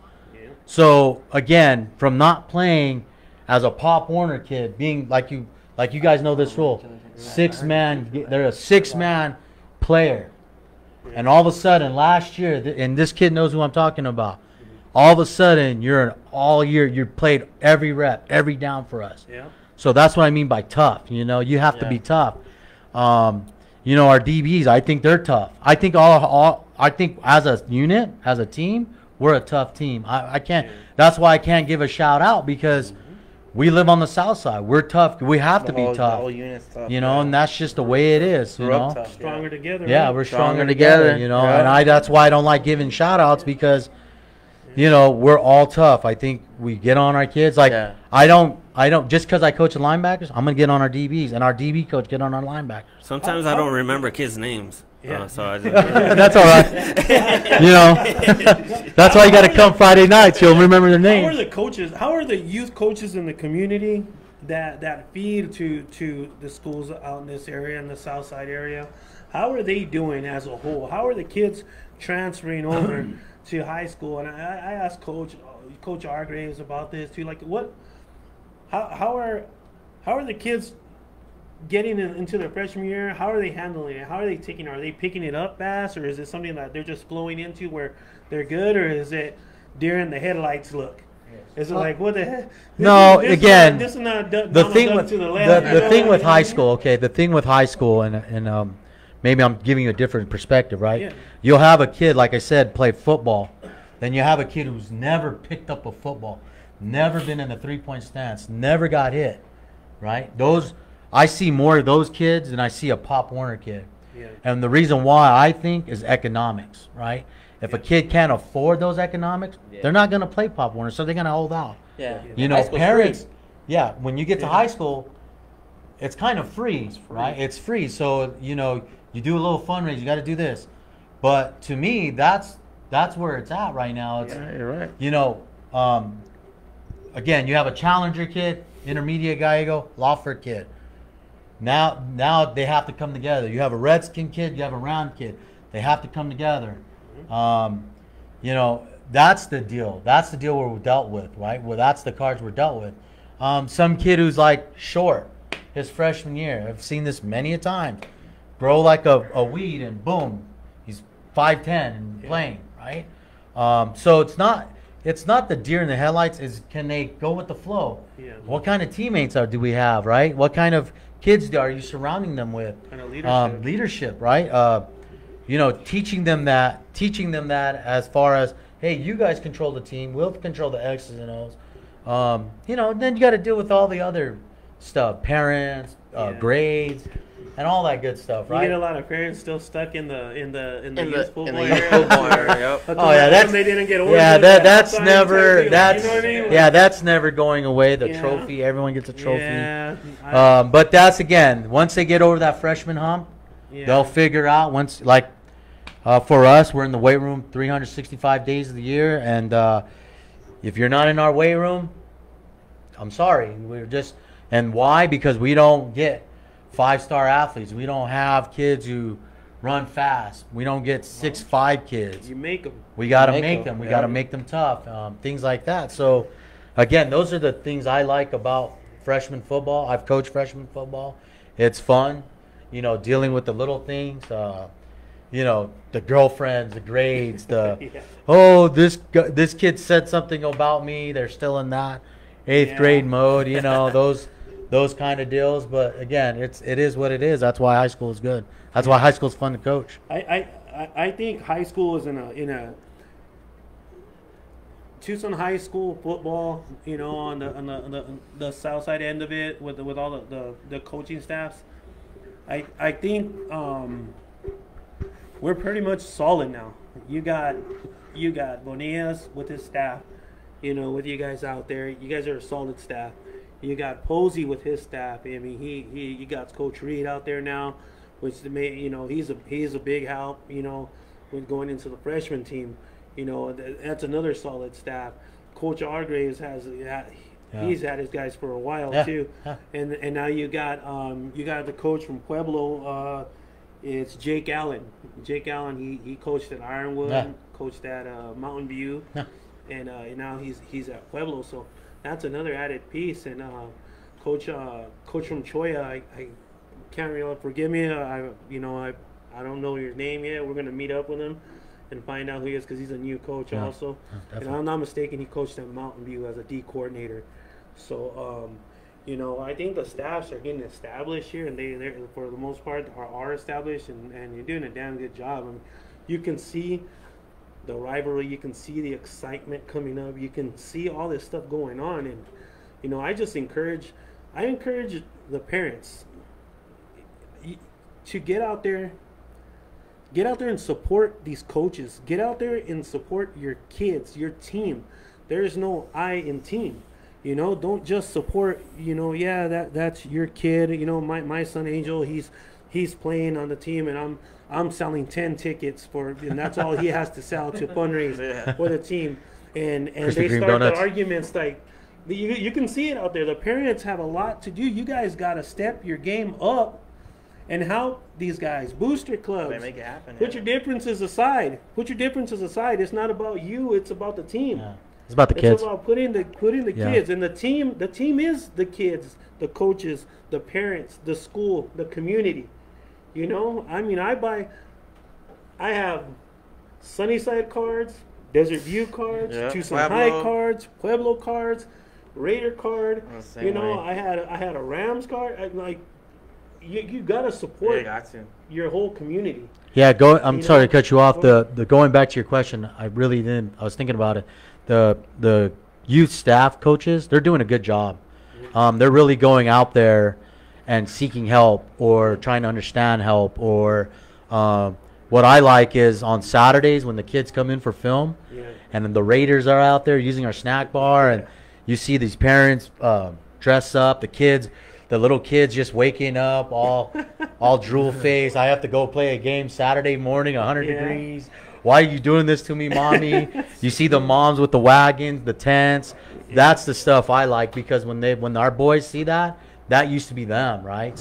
So again, from not playing as a Pop Warner kid, being like you guys know this rule, 6-man. They're a 6-man player, and all of a sudden last year, and this kid knows who I'm talking about. All of a sudden, all year you played every rep, every down for us. Yeah. So that's what I mean by tough. You have to be tough. Our DBs, I think they're tough. I think I think as a unit, as a team, we're a tough team. I can't. That's why I can't give a shout out because we live on the south side. We're tough. We have to be tough. The whole unit's tough. You know, and that's just the way it is. You know, tough, stronger together. yeah, right? we're stronger together. You know, and that's why I don't like giving shout outs because, you know, we're all tough. I think we get on our kids. Like I don't just because I coach the linebackers, I'm gonna get on our DBs, and our DB coach get on our linebackers. Sometimes I don't remember kids' names. Yeah. So I just, that's all right. You know, that's why you got to come Friday nights. You'll remember their names. How are the coaches? How are the youth coaches in the community that feed to the schools out in this area, in the South Side area? How are they doing as a whole? How are the kids transferring over to high school? And I asked Coach Hargraves about this too. Like, how are the kids getting into their freshman year? How are they handling it? How are they taking it? Are they picking it up fast, or is it something that they're just flowing into where they're good, or is it during the headlights look? Is it like, what the heck? The thing with high school, okay, the thing with high school, and maybe I'm giving you a different perspective, right? Yeah. You'll have a kid, like I said, play football. Then you have a kid who's never picked up a football, never been in the three-point stance, never got hit, right? I see more of those kids than I see a Pop Warner kid. Yeah. And the reason why I think is economics, right? If a kid can't afford those economics, they're not going to play Pop Warner, so they're going to hold out. Yeah. You know, parents, when you get to high school, it's kind of free, right? It's free. So, you know, you do a little fundraiser, you got to do this. But to me, that's where it's at right now. It's, you're right. You know, again, you have a Challenger kid, intermediate Gallego, Lawford kid. Now they have to come together. You have a Redskin kid, you have a Round kid. They have to come together. You know, that's the deal. That's the deal we're dealt with, right? Well, that's the cards we're dealt with. Some kid who's like short, his freshman year. I've seen this many a time. Grow like a weed and boom, he's 5'10" and playing, right? So it's not the deer in the headlights. Is can they go with the flow? Yeah. What kind of teammates do we have, right? What kind of kids are you surrounding them with? Kind of leadership. Leadership, right? You know, teaching them that as far as, hey, you guys control the team, we'll control the X's and O's. You know, then you got to deal with all the other stuff, parents, grades, and all that good stuff, right? You get a lot of parents still stuck in the youth football area. Yep. Oh yeah, they didn't get orders. Yeah, that's never you know what I mean? that's never going away. The trophy, everyone gets a trophy. Yeah, but that's again, once they get over that freshman hump, they'll figure out once like. For us, we're in the weight room 365 days of the year, and if you're not in our weight room, I'm sorry. And why? Because we don't get 5-star athletes. We don't have kids who run fast. We don't get 6'5" kids. You make them. We got to make them. We got to make them tough. Things like that. So, again, those are the things I like about freshman football. I've coached freshman football. It's fun, you know, dealing with the little things. You know, the girlfriends, the grades, this kid said something about me. They're still in that 8th grade mode, you know, those kind of deals. But again, it is what it is. That's why high school is good. That's why high school is fun to coach. I think high school is in a Tucson high school football, you know, on the south side end of it with all the coaching staffs. I think we're pretty much solid now. You got Bonillas with his staff, you know, with you guys out there. You guys are a solid staff. You got Posey with his staff. I mean, you got Coach Reed out there now, which you know he's a big help. You know, with going into the freshman team, you know that's another solid staff. Coach Hargraves he's had his guys for a while too, and now you got the coach from Pueblo. It's Jake Allen. Jake Allen, he coached at Ironwood, coached at Mountain View, and now he's at Pueblo. So that's another added piece. And coach from Choya, I can't really forgive me. I don't know your name yet. We're gonna meet up with him and find out who he is because he's a new coach also. And I'm not mistaken, he coached at Mountain View as a D coordinator. So. You know, I think the staffs are getting established here, and they for the most part are established, and you're doing a damn good job. I mean, you can see the rivalry. You can see the excitement coming up. You can see all this stuff going on, and you know, I encourage the parents to get out there and support these coaches. Get out there and support your kids, your team. There's no I in team. You know, don't just support, you know, yeah, that's your kid. You know, my son Angel, he's playing on the team, and I'm selling 10 tickets and that's all he has to sell to fundraise for the team. And they start the arguments like, you can see it out there. The parents have a lot to do. You guys got to step your game up and help these guys. Booster clubs. Make it happen. Put your differences aside. It's not about you. It's about the team. Yeah. It's about the kids. It's about putting the kids, and the team is the kids, the coaches, the parents, the school, the community. You know, I mean, I have Sunnyside cards, Desert View cards, Tucson High cards, Pueblo cards, Raider card. You know, I had a Rams card. You gotta support your whole community. Yeah, I'm sorry to cut you off. The going back to your question, I really didn't. I was thinking about it. The youth staff coaches, they're doing a good job. They're really going out there and seeking help or trying to understand help. Or what I like is on Saturdays when the kids come in for film, and then the Raiders are out there using our snack bar, and you see these parents dress up, the little kids just waking up all drool faced. I have to go play a game Saturday morning, 100 degrees. Why are you doing this to me, mommy? You see the moms with the wagons, the tents. That's the stuff I like, because when our boys see that used to be them, right?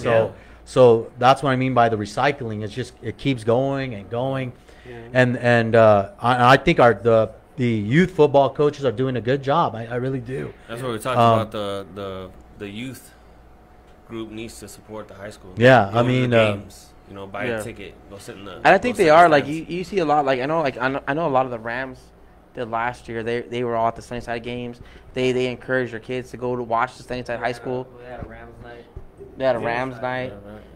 So that's what I mean by the recycling. It's just, it keeps going and going. And I think the youth football coaches are doing a good job. I really do. That's what we're talking about. The youth group needs to support the high school. Yeah, I mean, games, you know, buy a ticket, go sit in the. And I think they are like you see a lot. Like I know a lot of the Rams did last year. They were all at the Sunnyside games. They encouraged their kids to go to watch the Sunnyside High School. They had a Rams night. They had a Rams night.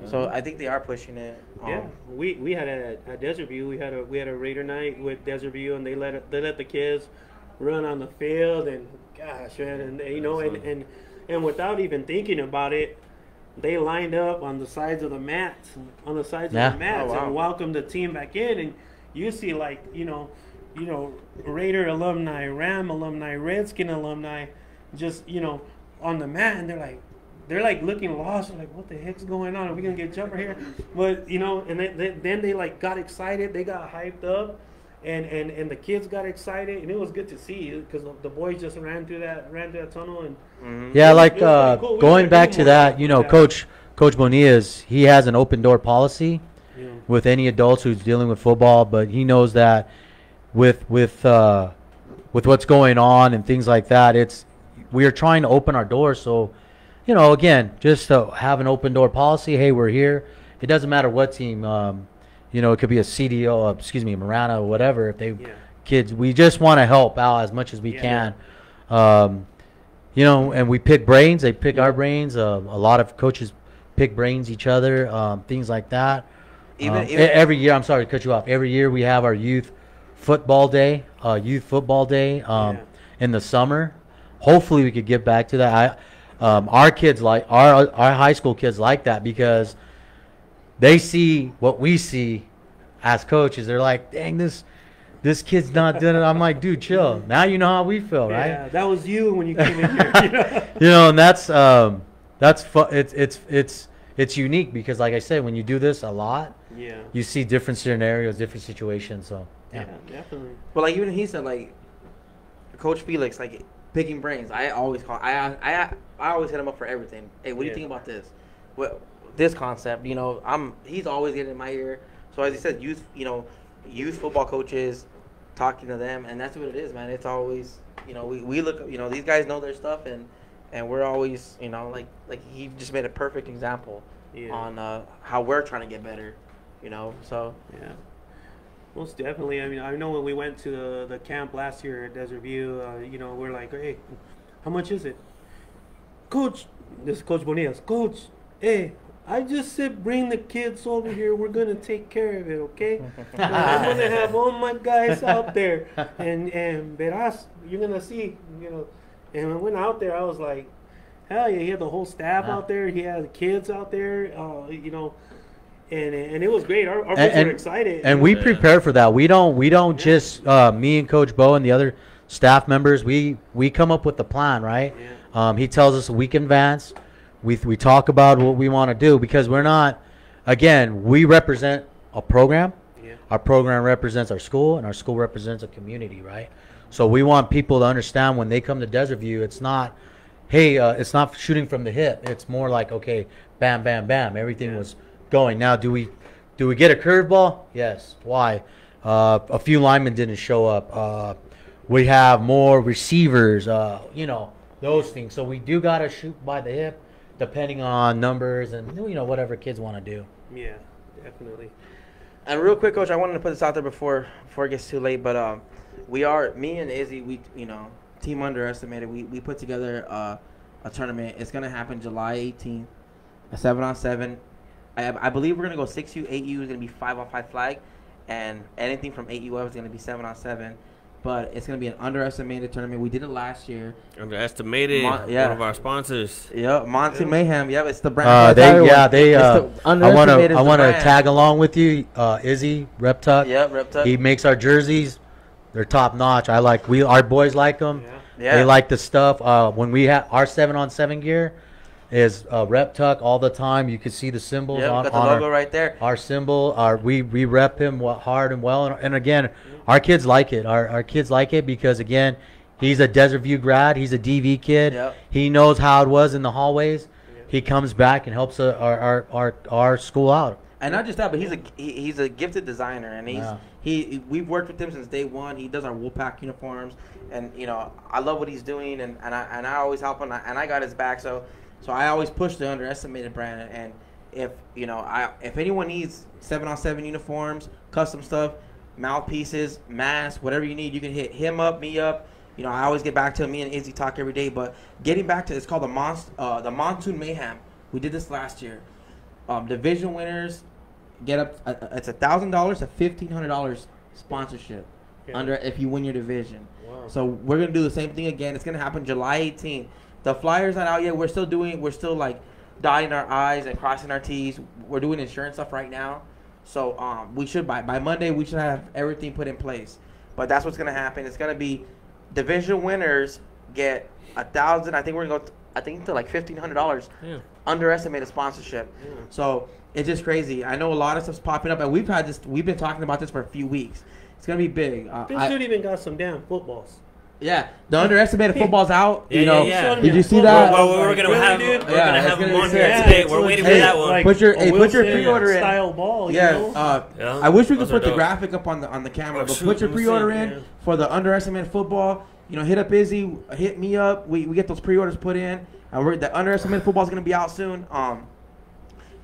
So I think they are pushing it. Yeah, we had at Desert View. We had a Raider night with Desert View, and they let the kids run on the field, and gosh, man, and you know, and without even thinking about it, they lined up on the sides of the mats, and welcomed the team back in. And you see, like, you know, Raider alumni, Ram alumni, Redskin alumni, just, you know, on the mat, and they're like looking lost. They're like, what the heck's going on? Are we gonna get jumper here? But you know, and then they like got excited. They got hyped up, and the kids got excited, and it was good to see, because the boys just ran through that tunnel. And yeah, like cool. Going back to that, you know, Coach Bonilla's, he has an open door policy with any adults who's dealing with football, but he knows that with what's going on and things like that, we are trying to open our doors. So, you know, again, just to have an open door policy. Hey, we're here. It doesn't matter what team. You know, it could be a CDO, Marana, or whatever. If kids, we just want to help out as much as we can. You know, and we pick brains. They pick our brains. A lot of coaches pick brains each other. Things like that. Even every year, I'm sorry to cut you off. Every year we have our youth football day. In the summer. Hopefully we could get back to that. Our kids our high school kids like that, because they see what we see as coaches. They're like, dang, this kid's not doing it. I'm like, dude, chill. Now you know how we feel, right? Yeah, that was you when you came in here. You know? You know, and that's fun. It's unique, because, like I said, when you do this a lot, you see different scenarios, different situations. So yeah, definitely. Well, like even he said, like Coach Felix, like picking brains. I always hit him up for everything. Hey, what do you think about this? This concept, you know, he's always getting in my ear. So as he said, youth football coaches, talking to them, and that's what it is, man. It's always, you know, we look, you know, these guys know their stuff, and we're always, you know, like he just made a perfect example on how we're trying to get better, you know. So yeah, most definitely. I mean, I know when we went to the camp last year at Desert View, you know, we're like, hey, how much is it, Coach? This is Coach Bonilla's. Coach, hey, I just said bring the kids over here. We're gonna take care of it, okay? I'm gonna have all my guys out there, and verás, you're gonna see, you know. And when I went out there, I was like, hell yeah! He had the whole staff out there. He had the kids out there, you know. And it was great. Our folks were excited. And we prepare for that. We don't just me and Coach Bo and the other staff members. We come up with the plan, right? Yeah. He tells us a week in advance. We talk about what we want to do because we're not. Again, we represent a program. Yeah. Our program represents our school, and our school represents a community, right? So we want people to understand when they come to Desert View, it's not, hey, it's not shooting from the hip. It's more like, okay, bam, bam, bam. Everything was going. Now, do we get a curveball? Yes. Why? A few linemen didn't show up. We have more receivers. You know, those things. So we do gotta shoot by the hip, depending on numbers and you know whatever kids want to do. Yeah, definitely. And real quick, Coach, I wanted to put this out there before it gets too late. But me and Izzy, we team underestimated. We put together a tournament. It's gonna happen July 18th, a 7-on-7. I believe we're going to go 6U, 8U is going to be 5-on-5 flag, and anything from 8UF is going to be 7-on-7. But it's going to be an underestimated tournament. We did it last year. Underestimated. One of our sponsors. Yeah, Monsoon Mayhem. Yeah, it's the brand. I want to tag along with you, Izzy Reptuck. Yeah, Reptuck. He makes our jerseys. They're top notch. Our boys like them. Yeah. They like the stuff. When we have our 7-on-7 gear. Is Rep Tuck all the time. You can see the symbols on got the logo right there. Our symbol, we rep him hard and well. And again, our kids like it. Our kids like it because, again, he's a Desert View grad. He's a DV kid. Yep. He knows how it was in the hallways. Yep. He comes back and helps our school out. And not just that, but he's a gifted designer. And we've worked with him since day one. He does our Wolfpack uniforms. And, you know, I love what he's doing. And I always help him. And I got his back. So I always push the underestimated brand, and if anyone needs 7-on-7 uniforms, custom stuff, mouthpieces, masks, whatever you need, you can hit him up, me up. You know, I always get back to him. Me and Izzy talk every day. But getting back to it's called the Monsoon Mayhem. We did this last year. Division winners get up. It's $1,000 to $1,500 sponsorship if you win your division. Wow. So we're gonna do the same thing again. It's gonna happen July 18th. The flyer's not out yet. We're still like dotting our I's and crossing our T's. We're doing insurance stuff right now. So we should by Monday we should have everything put in place. But that's what's gonna happen. It's gonna be division winners get $1,000. I think we're gonna go to like $1,500. Yeah. Underestimated sponsorship. Yeah. So it's just crazy. I know a lot of stuff's popping up, and we've been talking about this for a few weeks. It's gonna be big. This dude even got some damn footballs. Yeah, the underestimated football's out. Yeah. Did you see that? Well, we're gonna have them on here today. We're waiting for that one. Like put your pre-order in. Style ball. You know? I wish we could put the graphic up on the camera, but put your pre-order in for the underestimated football. You know, hit up Izzy, hit me up. We get those pre-orders put in, and the underestimated football's gonna be out soon.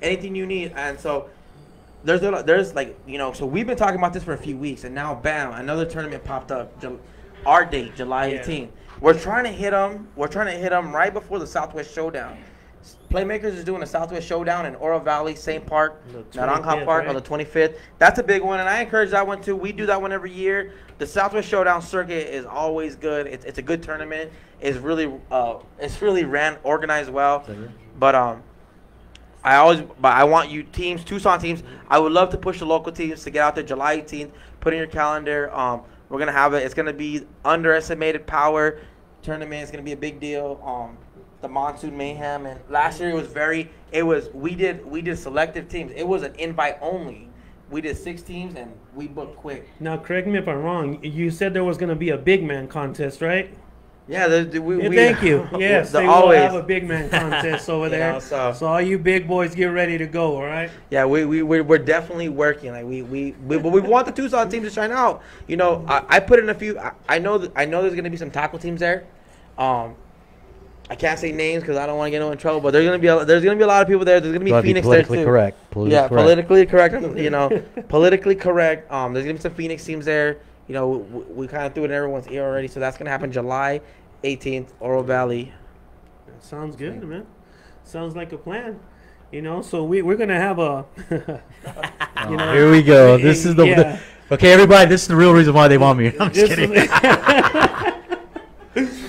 Anything you need, and so. There's like, you know, so we've been talking about this for a few weeks, and now bam, another tournament popped up. Our date, July 18th. We're trying to hit them. We're trying to hit them right before the Southwest Showdown. Playmakers is doing a Southwest Showdown in Oro Valley, St. Park, Naranja Park on the 25th. That's a big one, and I encourage that one too. We do that one every year. The Southwest Showdown circuit is always good. It's a good tournament. It's really organized well. But I want you teams, Tucson teams. I would love to push the local teams to get out there July 18th. Put in your calendar. We're gonna have it. It's gonna be underestimated power tournament. It's gonna be a big deal. The Monsoon Mayhem, and last year we did selective teams. It was an invite only. We did 6 teams and we booked quick. Now, correct me if I'm wrong. You said there was gonna be a big man contest, right? Yeah, thank you. Yes, they will have a big man contest over there. Know, so all you big boys, get ready to go. All right. Yeah, we're definitely working. Like but we want the Tucson team to shine out. You know, I put in a few. I know there's gonna be some tackle teams there. I can't say names because I don't want to get in trouble. But there's gonna be a lot of people there. There's gonna be Phoenix there too. Politically correct. You know, politically correct. There's gonna be some Phoenix teams there. You know, we kind of threw it in everyone's ear already, so that's going to happen July 18th, Oro Valley. That sounds good, man. Sounds like a plan. You know, so we're gonna have a. You know, here we go. This is the okay, everybody. This is the real reason why they want me. I'm just kidding.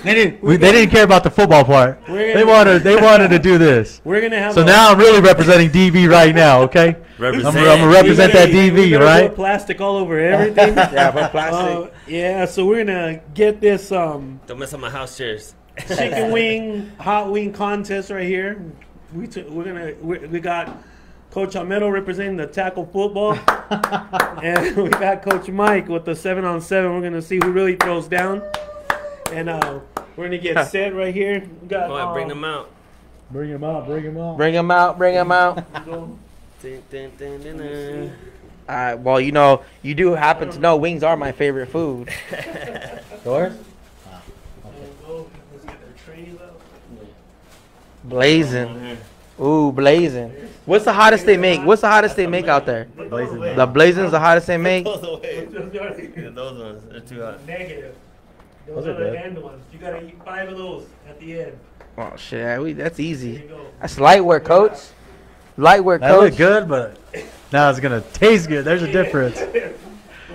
They didn't care about the football part. They wanted to do this. We're gonna have. So now I'm really representing DV right now. Okay, I'm gonna represent that DV, right? Put plastic all over everything. Yeah, put plastic. Yeah, so we're gonna get this Don't mess up my house chairs. chicken wing, hot wing contest right here. We got Coach Romero representing the tackle football, and we got Coach Mike with the 7-on-7. We're gonna see who really throws down, and we're gonna get set right here. We got, Go ahead, bring them out. Bring him out. Bring him out. Bring him out. Bring him out. Well, you know, you do happen to know wings are my favorite food. Yours? Blazing. Ooh, blazing. What's the hottest they make? What's the hottest they make out there? Blazing. The blazing's the hottest they make. Those ones, they're too hot. Negative. Those Those are are the good. end ones. You gotta eat 5 of those at the end. Oh shit, that's There easy. you go. That's light work, coach. Light work, That looked coach. good, but now it's gonna taste good. There's a difference.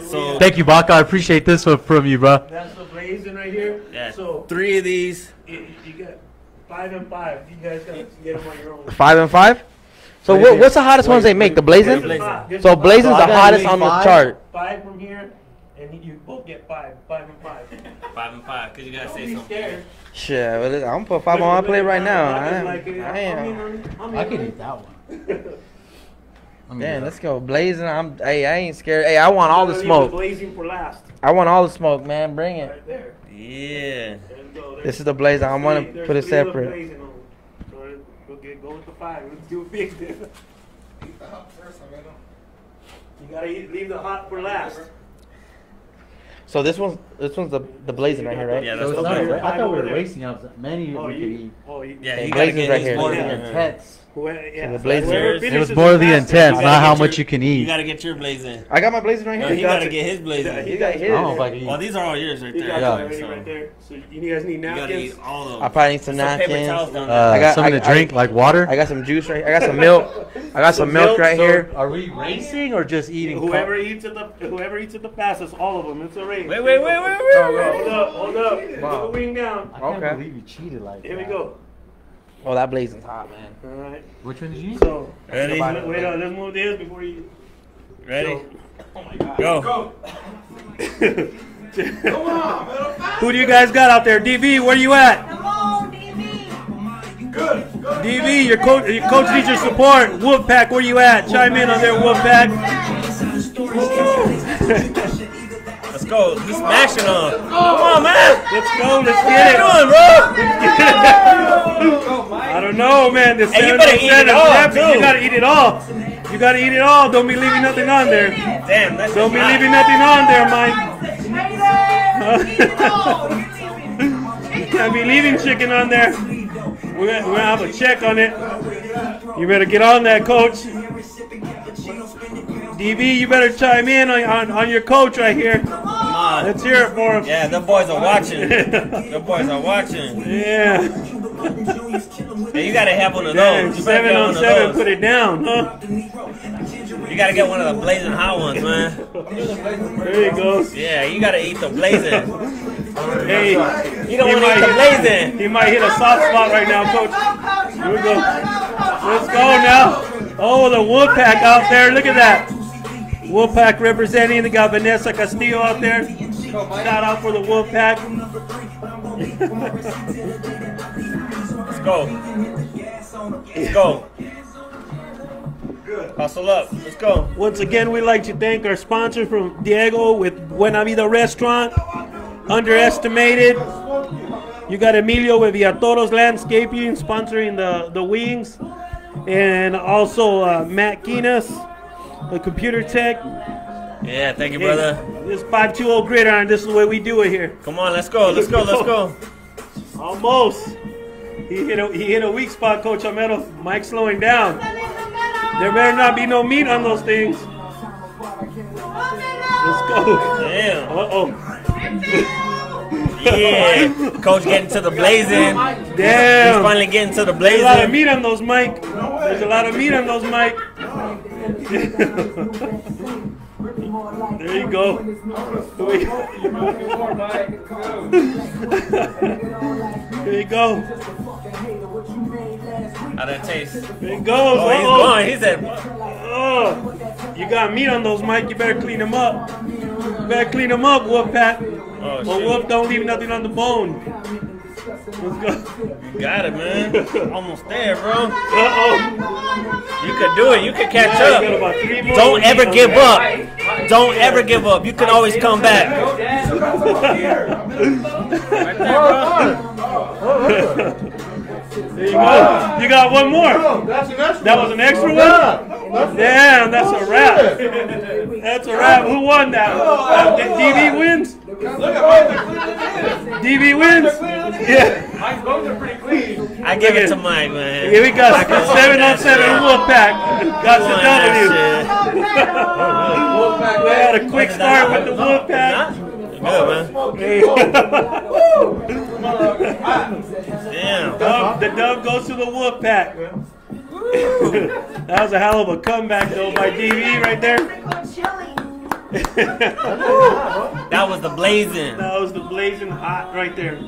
So Thank you, Baka. I appreciate this one from you, bro. That's the blazing right here. yeah, So 3 of these. you got 5 and 5. You guys gotta get them on your own. 5 and 5. So what's the hottest ones they make? The blazing. Blazing. So blazing's So I the gotta hottest eat on the 5? chart. 5 from here, and you both get 5. 5 and 5. 5 and 5, because you gotta Don't say be something. scared. Shit, well, I'm gonna put 5 on my plate right now. I am. I could eat that one. Man, let's go blazing. Hey, I ain't scared. Hey, I want all the smoke. Blazing for last. I want all the smoke, man. Bring it. Right there. Yeah. There you go. This is the blazer. I want to There's put it 3 of the separate. blazing on. So go with the 5. Let's do a big deal. You gotta leave the hot for last. So this one's the blazing right here, right? Yeah, So that's it's the not, blazing. I thought we were racing up. Many Oh, we could eat. Yeah, Okay, you gotta blazing's get right his here. blazing. More the intense. Yeah. the blazing. Whoever It It was finishes more of the fastest, intense, You not gotta how get much your- you can You eat. gotta get your blazing. I got my blazing right No, here. he gotta get his Yeah, blazing. You got I his. don't know if I can eat. Well, these are all yours right You there. got Yeah. it already right there. So you guys need You gotta napkins. eat all of them. I probably need some Some paper towels napkins. down there. I got- Something to I- drink, like water. I got some juice right. I got some milk. I got some milk right here. Are we racing or just eating? Whoever eats it the fastest, all of them. It's a race. Wait. Hold up. Wow. Put the wing down. I can't Okay. believe you cheated like Here we that. go. Oh, that blazing's hot, man. All right. Which one did you eat? So Ready? wait, let's move this before you. Ready? Go. Who do you guys got out there? DV, where you at? Come on, DB. DV, your coach needs your support. Wolfpack, where you at? Chime in on there, Wolfpack. Let's go. He's smashing on. Come on, man. Let's go. Let's get it. I don't know, man. This Hey, you better eat it all, too. You gotta eat it all. You gotta eat it all. Don't be leaving nothing on there. Damn, that's Don't be hot. leaving nothing on there, Mike. You can't be leaving chicken on there. We're gonna have a check on it. You better get on that, coach. DB, you better chime in on your coach right here. Come on. Let's hear it for him. Yeah, the boys are watching. The boys are watching. Yeah. Hey, you gotta have one of Dang, those. You better get one of 7-on-7, those. put it down, huh? You gotta get one of the blazing hot ones, man. There he goes. Yeah, you gotta eat the blazing. Hey, You don't he want to eat the blazing. He might hit a soft spot right now, coach. Here we go. Let's go now. Oh, the Wolfpack out there. Look at that. Wolfpack representing. They got Vanessa Castillo out there. Shout out for the Wolfpack. Let's go. Let's go. Hustle up. Let's go. Once again, we'd like to thank our sponsor from Diego with Buena Vida Restaurant. Underestimated. You got Emilio with Villatoro's Landscaping sponsoring the wings. And also Matt Keenas, the computer tech. Yeah, thank you, brother. This 520 gridiron, this is the way we do it here. Come on, let's go. Let's go. Let's go. Almost. He hit a weak spot, Coach Romero. Mike's slowing down. There better not be no meat on those things. Let's go. Damn. Uh-oh. Yeah. Coach getting to the blazing. Damn. He's finally getting to the There's a lot of blazing. meat on those, Mike. There's a lot of meat on those, Mike. There you go. There you go. How'd it taste? There it goes. Oh, he's going. He said, oh, you got meat on those, Mike. You better clean them up. You better clean them up, Wolfpack. oh, But shit. Wolf don't leave nothing on the bone. Let's go. You got it, man. Almost there, bro. Uh-oh. You could do it. You could catch You up. got about 3 more. Don't ever give up. Don't ever give up. You can always come back. Right there, bro. There you go. You got one more. That was an extra one? Damn, that's a wrap. That's a wrap. Who won that? DB wins? DB wins? Yeah. Mike's bones are pretty clean. I give it to Mike, man. Here we got 7on7 Wolfpack. Got the W. We had a quick start with the Wolfpack. Good, man. Damn. The dub goes to the Wolfpack. That was a hell of a comeback, though, by DB right there. That was the blazing. That was the blazing hot right there.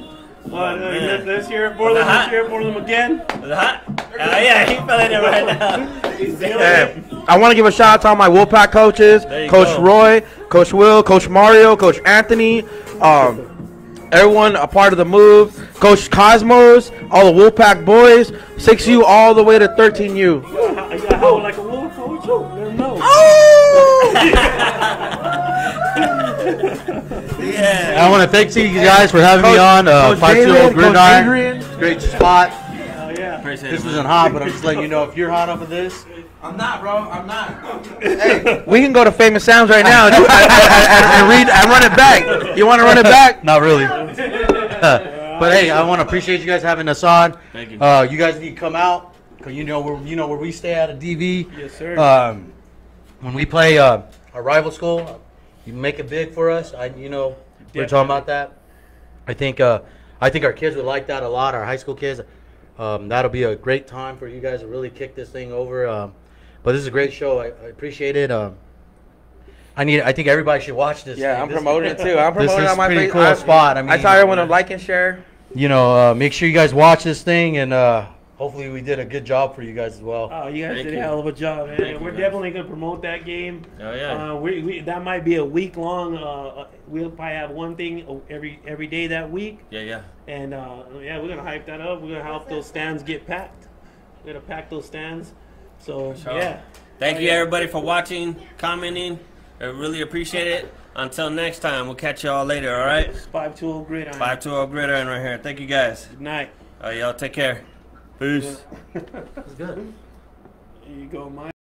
Let's hear it for them. Let's hear it for them again. Was it hot? Oh, yeah, he feeling it right now. Hey, I want to give a shout out to all my Wolfpack coaches, There you Coach go. Roy, Coach Will, Coach Mario, Coach Anthony, everyone a part of the move, Coach Cosmos, all the Wolfpack boys, 6U all the way to 13U. You got howl like a wolf, coach. Let them know. Yeah. I want to thank you guys for having me on. Coach 520 David, Coach Gridiron. Adrian. Great spot. Oh, yeah. Appreciate This it, man. isn't hot, but I'm just letting you know if you're hot off of this. I'm not, bro. I'm not. Hey, we can go to Famous Sounds right now and run it back. You want to run it back? Not really. But hey, I want to appreciate you guys having us on. Thank you. You guys need to come out. 'Cause you know where we stay at a DV. Yes, sir. When we play our rival school, you make it big for us. We were talking about that. I think our kids would like that a lot. Our high school kids. That'll be a great time for you guys to really kick this thing over. But this is a great show. I appreciate it. I think everybody should watch this. Yeah, thing. I'm This- promoting it too. I'm This promoting it is on my pretty face. cool spot. I mean, I tell everyone to like and share. make sure you guys watch this thing, and hopefully we did a good job for you guys as well. Oh, you guys Thank did a you. hell of a job, man. Thank you, We're guys. definitely going to promote that game. Oh, yeah. That might be a week long. We'll probably have one thing every day that week. Yeah. And yeah, we're going to hype that up. We're going to help those stands get packed. We're going to pack those stands. So, Sure. yeah. Thank you, everybody, for watching, commenting. I really appreciate it. Until next time, we'll catch you all later, all right? 520 Gridiron. 520 Gridiron right here. Thank you, guys. Good night. All right, y'all take care. Peace. It's good. There you go, Mike.